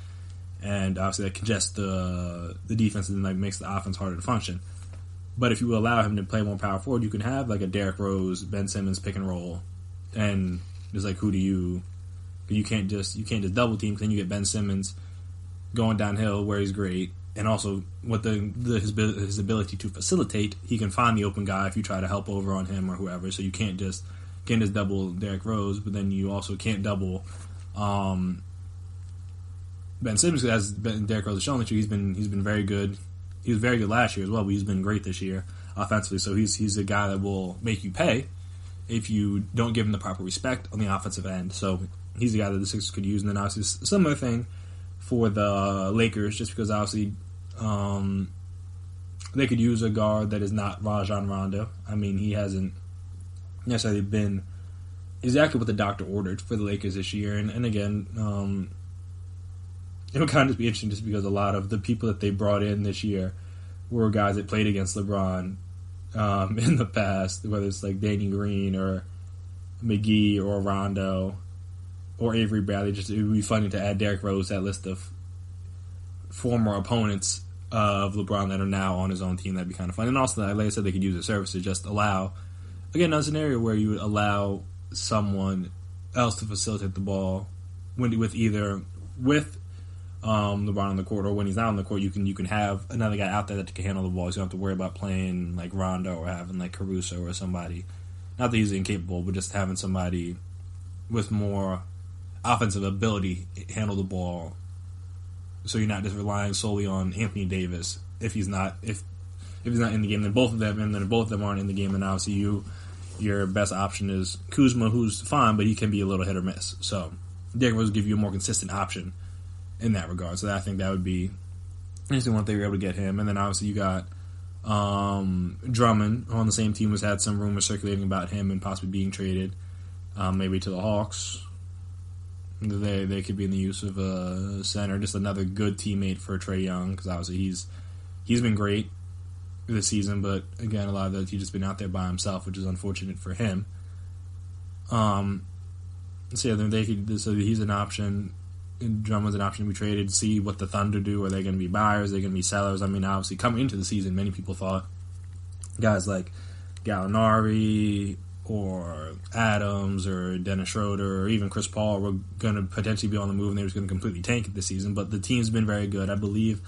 Speaker 2: and obviously that congests the defense and makes the offense harder to function. But if you allow him to play more power forward, you can have like a Derrick Rose, Ben Simmons pick and roll, and just like who do you? You can't just double team because then you get Ben Simmons going downhill where he's great, and also with his ability to facilitate, he can find the open guy if you try to help over on him or whoever. So you can't just double Derrick Rose, but then you also can't double Ben Simmons, as Derrick Rose has shown that he's been very good. He was very good last year as well, but he's been great this year offensively. So he's a guy that will make you pay if you don't give him the proper respect on the offensive end. So he's the guy that the Sixers could use. And then obviously a similar thing for the Lakers, just because obviously they could use a guard that is not Rajon Rondo. I mean, he hasn't necessarily been exactly what the doctor ordered for the Lakers this year. And again, it would kind of just be interesting just because a lot of the people that they brought in this year were guys that played against LeBron in the past, whether it's like Danny Green or McGee or Rondo or Avery Bradley. Just it would be funny to add Derrick Rose to that list of former opponents of LeBron that are now on his own team. That'd be kind of fun. And also, like I said, they could use their service to just allow, again, another scenario where you would allow someone else to facilitate the ball with LeBron on the court, or when he's not on the court, you can have another guy out there that can handle the ball. So you don't have to worry about playing like Rondo or having like Caruso or somebody. Not that he's incapable, but just having somebody with more offensive ability handle the ball. So you're not just relying solely on Anthony Davis if he's not in the game. Then both of them aren't in the game, and obviously your best option is Kuzma, who's fine, but he can be a little hit or miss. So Derrick Rose will give you a more consistent option in that regard. So I think that would be interesting if they were able to get him. And then obviously you got Drummond on the same team, has had some rumors circulating about him and possibly being traded maybe to the Hawks. They could be in the use of a center, just another good teammate for Trae Young, because obviously he's been great this season, but again, a lot of that he's just been out there by himself, which is unfortunate for him. So yeah, so he's an option. Drummond's an option to be traded. See what the Thunder do. Are they going to be buyers? Are they going to be sellers? I mean, obviously, coming into the season, many people thought guys like Gallinari or Adams or Dennis Schroeder or even Chris Paul were going to potentially be on the move, and they were going to completely tank it this season. But the team's been very good. I believe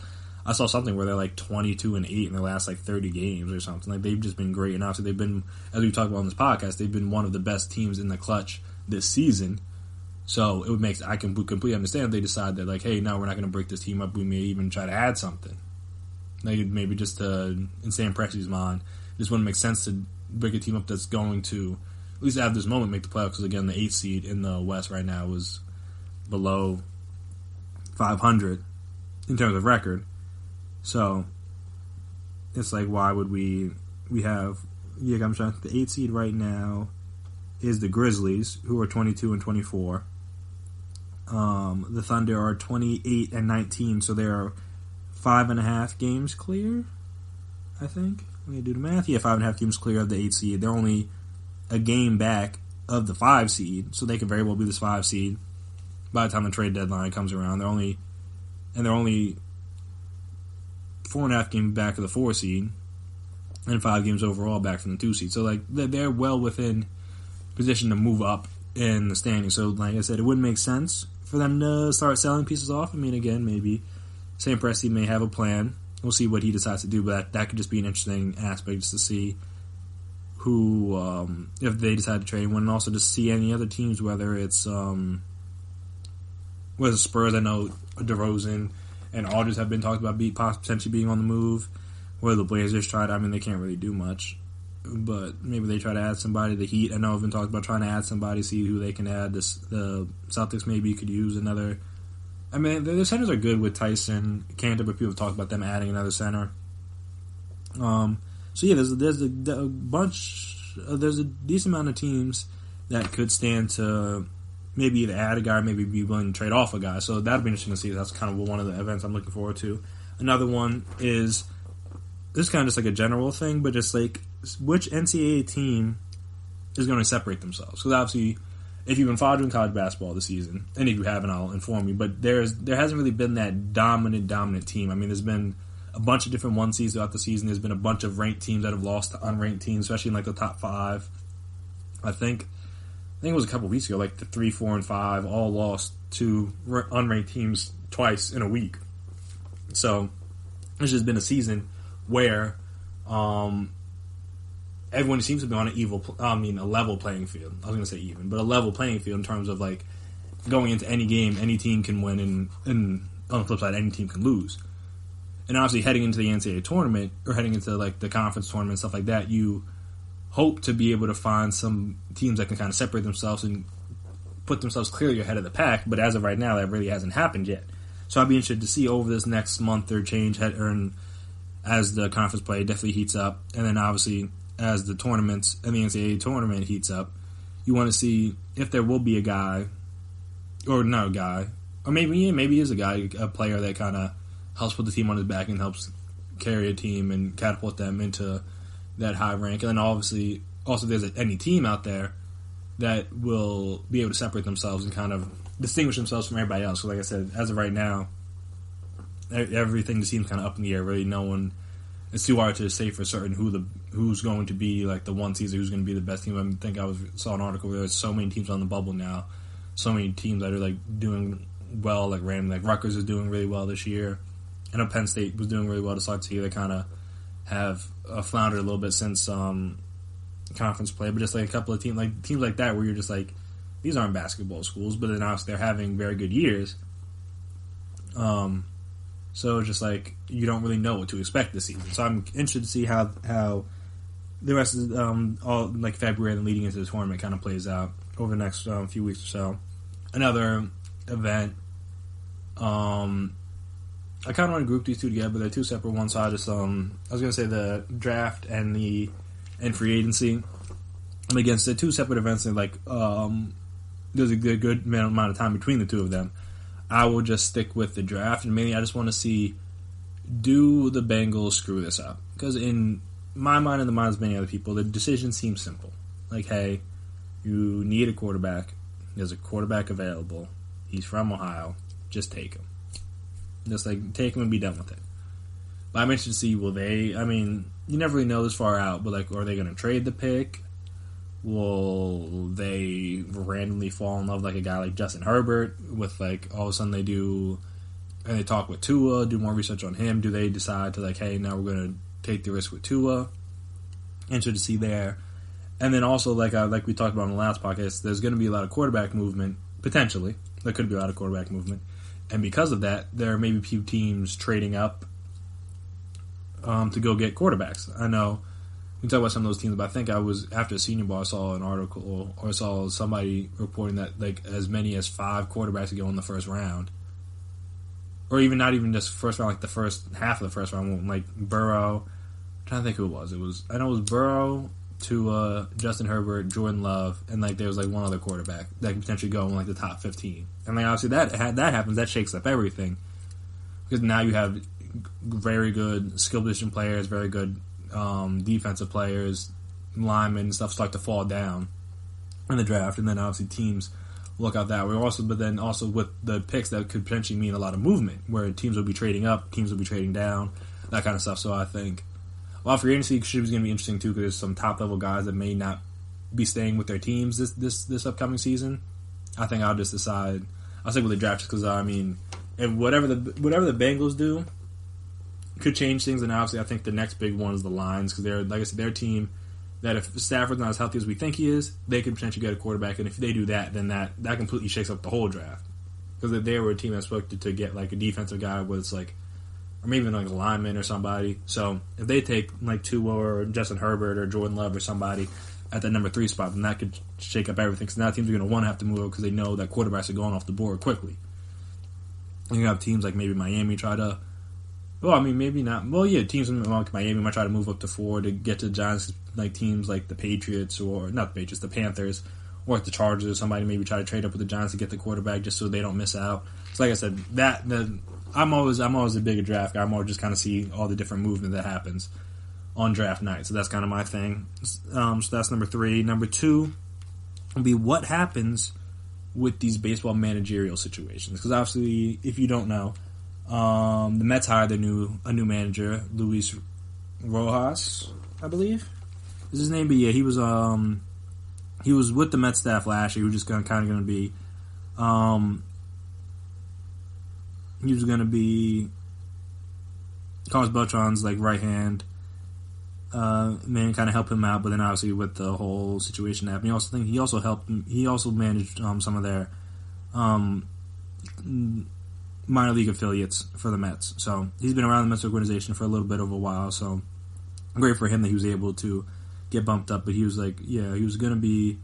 Speaker 2: I saw something where they're like 22-8 in their last like 30 games or something. Like, they've just been great. And obviously they've been, as we talked about on this podcast, they've been one of the best teams in the clutch this season. So it would make, I can completely understand if they decide that, like, hey, no, we're not going to break this team up. We may even try to add something. Like, maybe just in Sam Presti's mind, it just wouldn't make sense to break a team up that's going to, at least at this moment, make the playoffs. Because, again, the 8th seed in the West right now was below 500 in terms of record. So it's like, why would we have, the 8th seed right now is the Grizzlies, who are 22-24. The Thunder are 28-19, so they are 5.5 games clear, I think. Let me do the math. Yeah, 5.5 games clear of the 8th seed. They're only a game back of the 5 seed, so they could very well be this 5 seed by the time the trade deadline comes around. They're only 4.5 games back of the 4 seed, and 5 games overall back from the 2 seed. So, like, they're well within position to move up in the standings. So, like I said, it wouldn't make sense for them to start selling pieces off. I mean, again, maybe Sam Presti may have a plan. We'll see what he decides to do, but that could just be an interesting aspect, just to see who, if they decide to trade one, and also to see any other teams, whether it's whether Spurs, I know DeRozan and Aldridge have been talked about potentially being on the move, whether the Blazers tried, I mean, they can't really do much, but maybe they try to add somebody. The Heat, I know, have been talking about trying to add somebody, see who they can add. The Celtics maybe could use another. I mean, the centers are good with Tyson, Cantor, but people have talked about them adding another center. So yeah, there's a decent amount of teams that could stand to maybe either add a guy, or maybe be willing to trade off a guy. So that'll be interesting to see. That's kind of one of the events I'm looking forward to. Another one is, this is kind of just like a general thing, but just like, which NCAA team is going to separate themselves? Because obviously, if you've been following college basketball this season, and if you haven't, I'll inform you, but there hasn't really been that dominant team. I mean, there's been a bunch of different 1 seeds throughout the season. There's been a bunch of ranked teams that have lost to unranked teams, especially in like the top 5. I think it was a couple weeks ago, like the 3, 4, and 5 all lost to unranked teams twice in a week. So it's just been a season where everyone seems to be on a level playing field. I was going to say even, but a level playing field in terms of like going into any game, any team can win, and on the flip side, any team can lose. And obviously, heading into the NCAA tournament or heading into like the conference tournament, stuff like that, you hope to be able to find some teams that can kind of separate themselves and put themselves clearly ahead of the pack. But as of right now, that really hasn't happened yet. So I'd be interested to see over this next month or change, as the conference play definitely heats up, and then obviously as the tournaments and the NCAA tournament heats up, you want to see if there will be a guy, or not a guy, or maybe he is a player that kind of helps put the team on his back and helps carry a team and catapult them into that high rank. And then obviously, also there's any team out there that will be able to separate themselves and kind of distinguish themselves from everybody else. So like I said, as of right now, everything just seems kind of up in the air. Really, no one. It's too hard to say for certain who's going to be like the 1 seed, who's going to be the best team. I think saw an article where there's so many teams on the bubble now, so many teams that are like doing well, like randomly. Like Rutgers is doing really well this year. I know Penn State was doing really well to start the year. They kind of have floundered a little bit since conference play, but just like a couple of teams like that, where you're just like, these aren't basketball schools, but then obviously they're having very good years. So just like, you don't really know what to expect this season. So I'm interested to see how the rest of all like February and leading into the tournament kind of plays out over the next few weeks or so. Another event. I kind of want to group these two together, but they're two separate ones. So I was going to say the draft and free agency. And again, they're two separate events, and like there's a good amount of time between the two of them. I will just stick with the draft, and mainly I just want to see, do the Bengals screw this up? Because in my mind and the minds of many other people, the decision seems simple. Like, hey, you need a quarterback. There's a quarterback available. He's from Ohio. Just take him. Just like take him and be done with it. But I'm interested to see, will they? I mean, you never really know this far out, but like, are they going to trade the pick? Will they randomly fall in love with like a guy like Justin Herbert? With like all of a sudden they do, and they talk with Tua, do more research on him. Do they decide to like, hey, now we're going to take the risk with Tua? Interested to see there. And then also like we talked about on the last podcast, there's going to be a lot of quarterback movement potentially. There could be a lot of quarterback movement. And because of that, there may be a few teams trading up to go get quarterbacks. I know we can talk about some of those teams, but I think after Senior Bowl, I saw an article or saw somebody reporting that like as many as 5 quarterbacks would go in the first round. Or even not even just first round, like the first half of the first round, like Burrow. I'm trying to think who it was. I know it was Burrow to Justin Herbert, Jordan Love, and like there was like one other quarterback that could potentially go in like the top 15. And like obviously that happens, that shakes up everything because now you have very good skill position players, very good defensive players, linemen and stuff start to fall down in the draft, and then obviously teams look out that way. But then also with the picks, that could potentially mean a lot of movement, where teams will be trading up, teams will be trading down, that kind of stuff. So I think free agency is going to be interesting too, because there's some top level guys that may not be staying with their teams this upcoming season. I think I'll just decide. I'll stick with the draft just because if whatever the Bengals do could change things, and obviously I think the next big one is the Lions, because they're, like I said, their team that if Stafford's not as healthy as we think he is, they could potentially get a quarterback, and if they do that, then that completely shakes up the whole draft. Because if they were a team that's expected to get like a defensive guy with like, or maybe like a lineman or somebody, so if they take like Tua or Justin Herbert or Jordan Love or somebody at that number 3 spot, then that could shake up everything. Because now teams are going to want to have to move because they know that quarterbacks are going off the board quickly. And you have teams like maybe Miami try to. Well, I mean, maybe not. Well, yeah, teams like Miami might try to move up to 4 to get to the Giants, like teams like the Patriots, or not the Patriots, the Panthers, or the Chargers. Somebody maybe try to trade up with the Giants to get the quarterback just so they don't miss out. So, like I said, I'm always a bigger draft guy. I'm always just kind of see all the different movement that happens on draft night. So that's kind of my thing. So that's number 3. Number 2 will be what happens with these baseball managerial situations. Because obviously, if you don't know, the Mets hired a new manager, Luis Rojas, I believe is his name. But yeah, he was with the Mets staff last year. He was just kind of going to be, Carlos Beltran's like right hand man, kind of help him out. But then obviously with the whole situation happening, he also managed some of their minor league affiliates for the Mets. So he's been around the Mets organization for a little bit of a while. So great for him that he was able to get bumped up. But he was like, he was going to be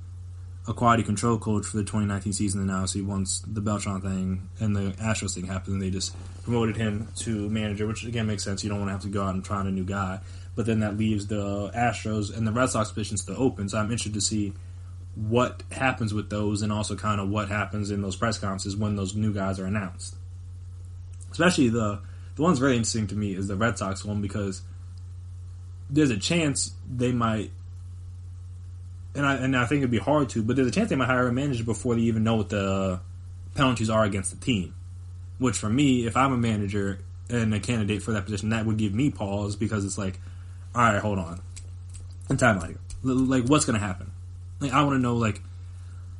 Speaker 2: a quality control coach for the 2019 season. And obviously once the Beltran thing and the Astros thing happened, they just promoted him to manager, which again makes sense. You don't want to have to go out and try a new guy. But then that leaves the Astros and the Red Sox positions still open. So I'm interested to see what happens with those, and also kind of what happens in those press conferences when those new guys are announced. Especially the one's very interesting to me is the Red Sox one, because there's a chance they might, and I think it'd be hard to, but there's a chance they might hire a manager before they even know what the penalties are against the team. Which for me, if I'm a manager and a candidate for that position, that would give me pause, because it's like, all right, hold on, and time out here. Like, what's going to happen? Like, I want to know, like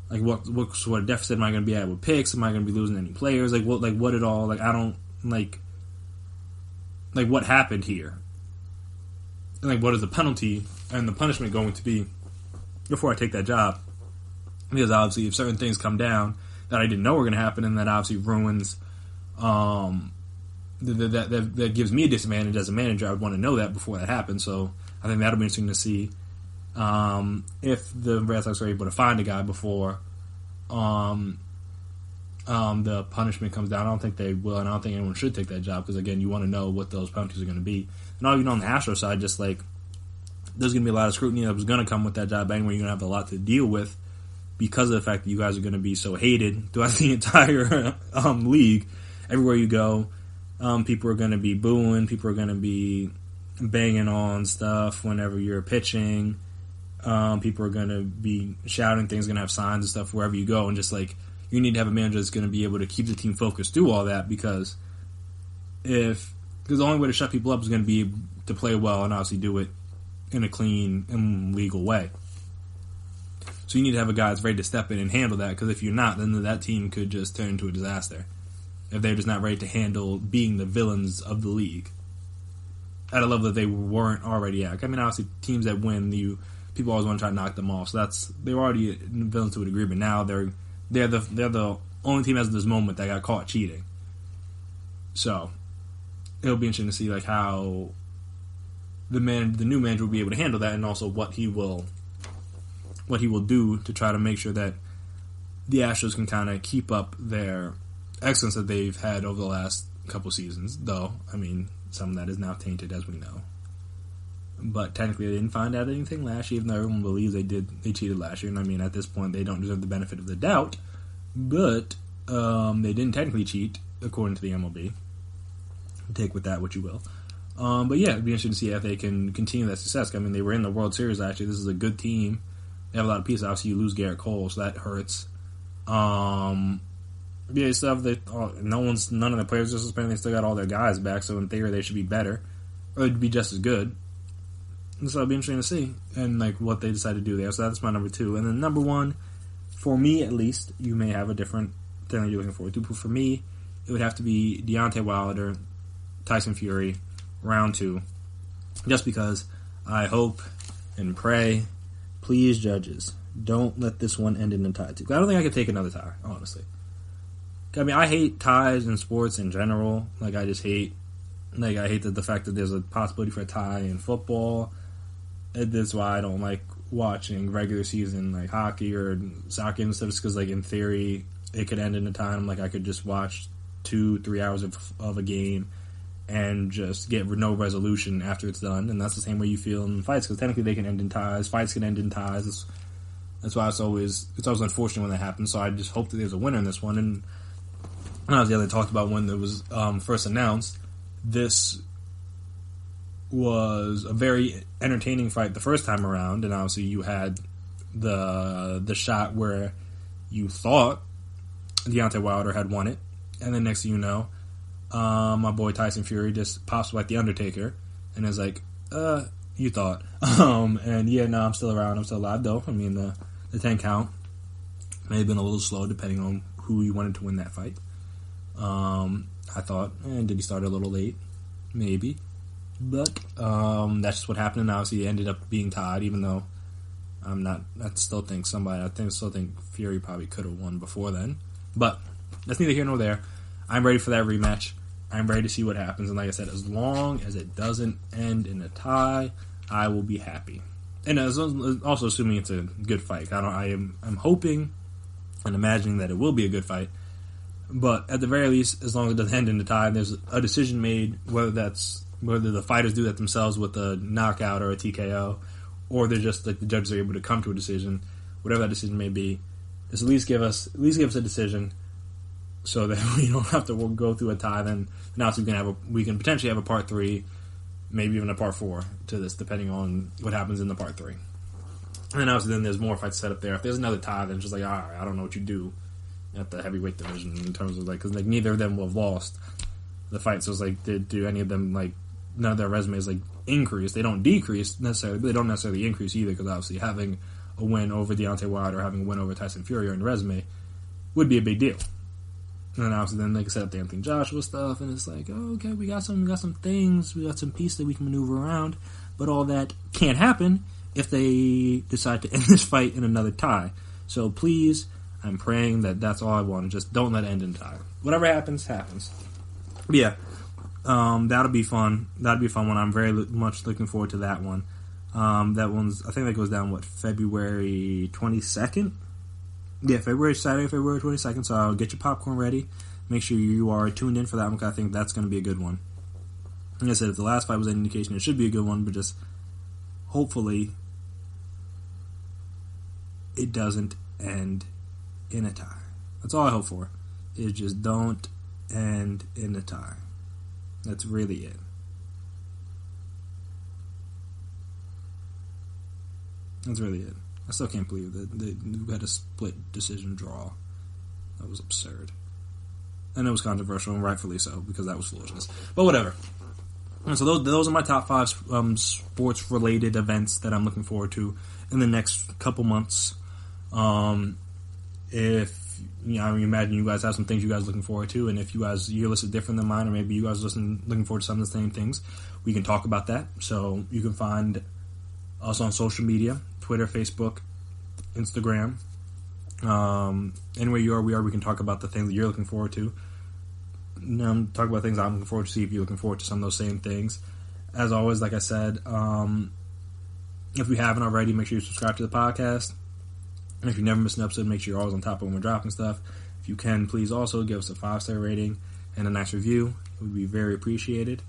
Speaker 2: what sort of deficit am I going to be at with picks? Am I going to be losing any players? Like what at all? Like, I don't like what happened here? And like, what is the penalty and the punishment going to be before I take that job? Because obviously, if certain things come down that I didn't know were going to happen, and that obviously ruins, that gives me a disadvantage as a manager, I would want to know that before that happens. So I think that'll be interesting to see. If the Red Sox are able to find a guy before the punishment comes down. I don't think they will, and I don't think anyone should take that job, because again, you want to know what those penalties are going to be. And all you know on the Astros side, just like there's going to be a lot of scrutiny that was going to come with that job anyway. You're going to have a lot to deal with because of the fact that you guys are going to be so hated throughout the entire league. Everywhere you go, people are going to be booing. People are going to be banging on stuff whenever you're pitching. People are going to be shouting things, going to have signs and stuff wherever you go, and just like you need to have a manager that's going to be able to keep the team focused through all that, because the only way to shut people up is going to be to play well and obviously do it in a clean and legal way. So you need to have a guy that's ready to step in and handle that, because if you're not, then that team could just turn into a disaster if they're just not ready to handle being the villains of the league at a level that they weren't already at. I mean, obviously teams that win, people always want to try to knock them off. So they were already villains to a degree, but now they're they're the only team as of this moment that got caught cheating. So it'll be interesting to see like how the new manager will be able to handle that, and also what he will do to try to make sure that the Astros can kind of keep up their excellence that they've had over the last couple seasons. Though, I mean, some of that is now tainted, as we know. But technically, they didn't find out anything last year, even though everyone believes they cheated last year. And I mean, at this point, they don't deserve the benefit of the doubt. But they didn't technically cheat, according to the MLB. Take with that what you will. But yeah, it'd be interesting to see if they can continue that success. I mean, they were in the World Series last year. This is a good team. They have a lot of pieces. Obviously, you lose Garrett Cole, so that hurts. Yeah, stuff that none of the players are suspended. They still got all their guys back, so in theory, they should be better, or it'd be just as good. And so it'll be interesting to see, and like what they decide to do there. So that's my number 2, and then number 1, for me at least, you may have a different thing that you're looking forward to. But for me, it would have to be Deontay Wilder, Tyson Fury, round 2, just because I hope and pray, please judges, don't let this one end in a tie. I don't think I could take another tie, honestly. I mean, I hate ties in sports in general. Like, I just hate, I hate the fact that there's a possibility for a tie in football. And that's why I don't like watching regular season, like hockey or soccer and stuff, just because, like, in theory, it could end in a tie. Like, I could just watch 2-3 hours of a game and just get no resolution after it's done. And that's the same way you feel in fights, because technically they can end in ties. Fights can end in ties. That's why it's always unfortunate when that happens. So I just hope that there's a winner in this one. And when I was the other day, talked about when it was first announced, this was a very entertaining fight the first time around, and obviously you had the shot where you thought Deontay Wilder had won it, and then next thing you know, my boy Tyson Fury just pops up like the Undertaker, and is like, you thought. And yeah, no, I'm still around, I'm still alive though. I mean, the 10 count may have been a little slow depending on who you wanted to win that fight. I thought, did he start a little late? Maybe. But that's just what happened, and obviously it ended up being tied, even though I still think Fury probably could have won before then. But that's neither here nor there. I'm ready for that rematch. I'm ready to see what happens, and like I said, as long as it doesn't end in a tie, I will be happy. And also assuming it's a good fight. I'm hoping and imagining that it will be a good fight. But at the very least, as long as it doesn't end in a tie, there's a decision made, whether the fighters do that themselves with a knockout or a TKO, or they're just like the judges are able to come to a decision, whatever that decision may be. Just at least give us a decision, so that we don't have to go through a tie. Then obviously we can potentially have a part 3, maybe even a part 4 to this, depending on what happens in the part 3. And obviously then there's more fights set up there. If there's another tie, then it's just like, all right, I don't know what you do at the heavyweight division in terms of because neither of them will have lost the fight. So it's like, do any of them none of their resumes increase? They don't decrease necessarily, but they don't necessarily increase either, because obviously having a win over Deontay Wilder or having a win over Tyson Fury on the resume would be a big deal. And then obviously then they can set up the Anthony Joshua stuff, and it's like, oh, okay, we got some things, we got some pieces that we can maneuver around, but all that can't happen if they decide to end this fight in another tie. So please, I'm praying that that's all I want. Just don't let it end in tie. Whatever happens, happens. But yeah, that'll be fun. That'll be a fun one. I'm very much looking forward to that one. That one's, I think that goes down, February 22nd? Yeah, Saturday, February 22nd. So I'll get your popcorn ready. Make sure you are tuned in for that one, because I think that's going to be a good one. Like I said, if the last fight was an indication, it should be a good one, but just hopefully it doesn't end in a tie. That's all I hope for. Is just don't end in a tie. That's really it. That's really it. I still can't believe that we had a split decision draw. That was absurd. And it was controversial, and rightfully so, because that was foolishness. But whatever. And so those are my top 5 sports-related events that I'm looking forward to in the next couple months. If I imagine you guys have some things you guys are looking forward to, and if your list is different than mine, or maybe you guys are looking forward to some of the same things, we can talk about that. So you can find us on social media: Twitter, Facebook, Instagram, Anywhere you are, we can talk about the things that you're looking forward to. Talk about things I'm looking forward to, see if you're looking forward to some of those same things. As always, like I said, if you haven't already, make sure you subscribe to the podcast. And if you never miss an episode, make sure you're always on top of when we're dropping stuff. If you can, please also give us a 5-star rating and a nice review. It would be very appreciated.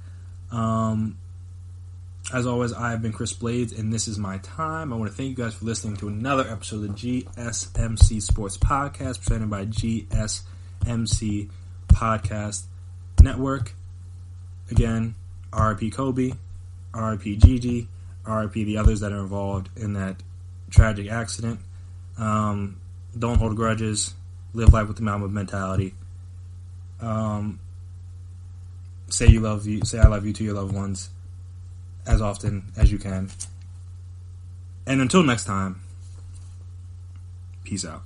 Speaker 2: As always, I have been Chris Blades, and this is my time. I want to thank you guys for listening to another episode of the GSMC Sports Podcast, presented by GSMC Podcast Network. Again, RIP Kobe, RIP Gigi, RIP the others that are involved in that tragic accident. Don't hold grudges. Live life with the Mamba mentality. Say I love you to your loved ones as often as you can. And until next time, peace out.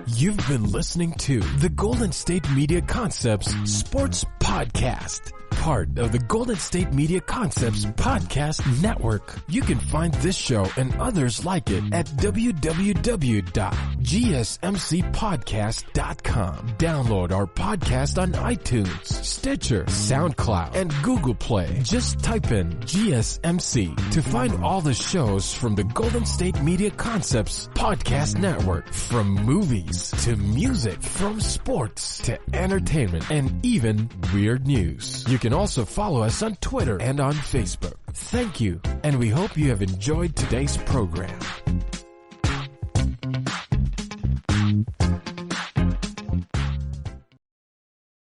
Speaker 1: You've been listening to the Golden State Media Concepts Sports Podcast, part of the Golden State Media Concepts Podcast Network. You can find this show and others like it at www.gsmcpodcast.com. Download our podcast on iTunes, Stitcher, SoundCloud, and Google Play. Just type in GSMC to find all the shows from the Golden State Media Concepts Podcast Network, from movies to music, from sports to entertainment, and even weird news. You can also follow us on Twitter and on Facebook. Thank you, and we hope you have enjoyed today's program.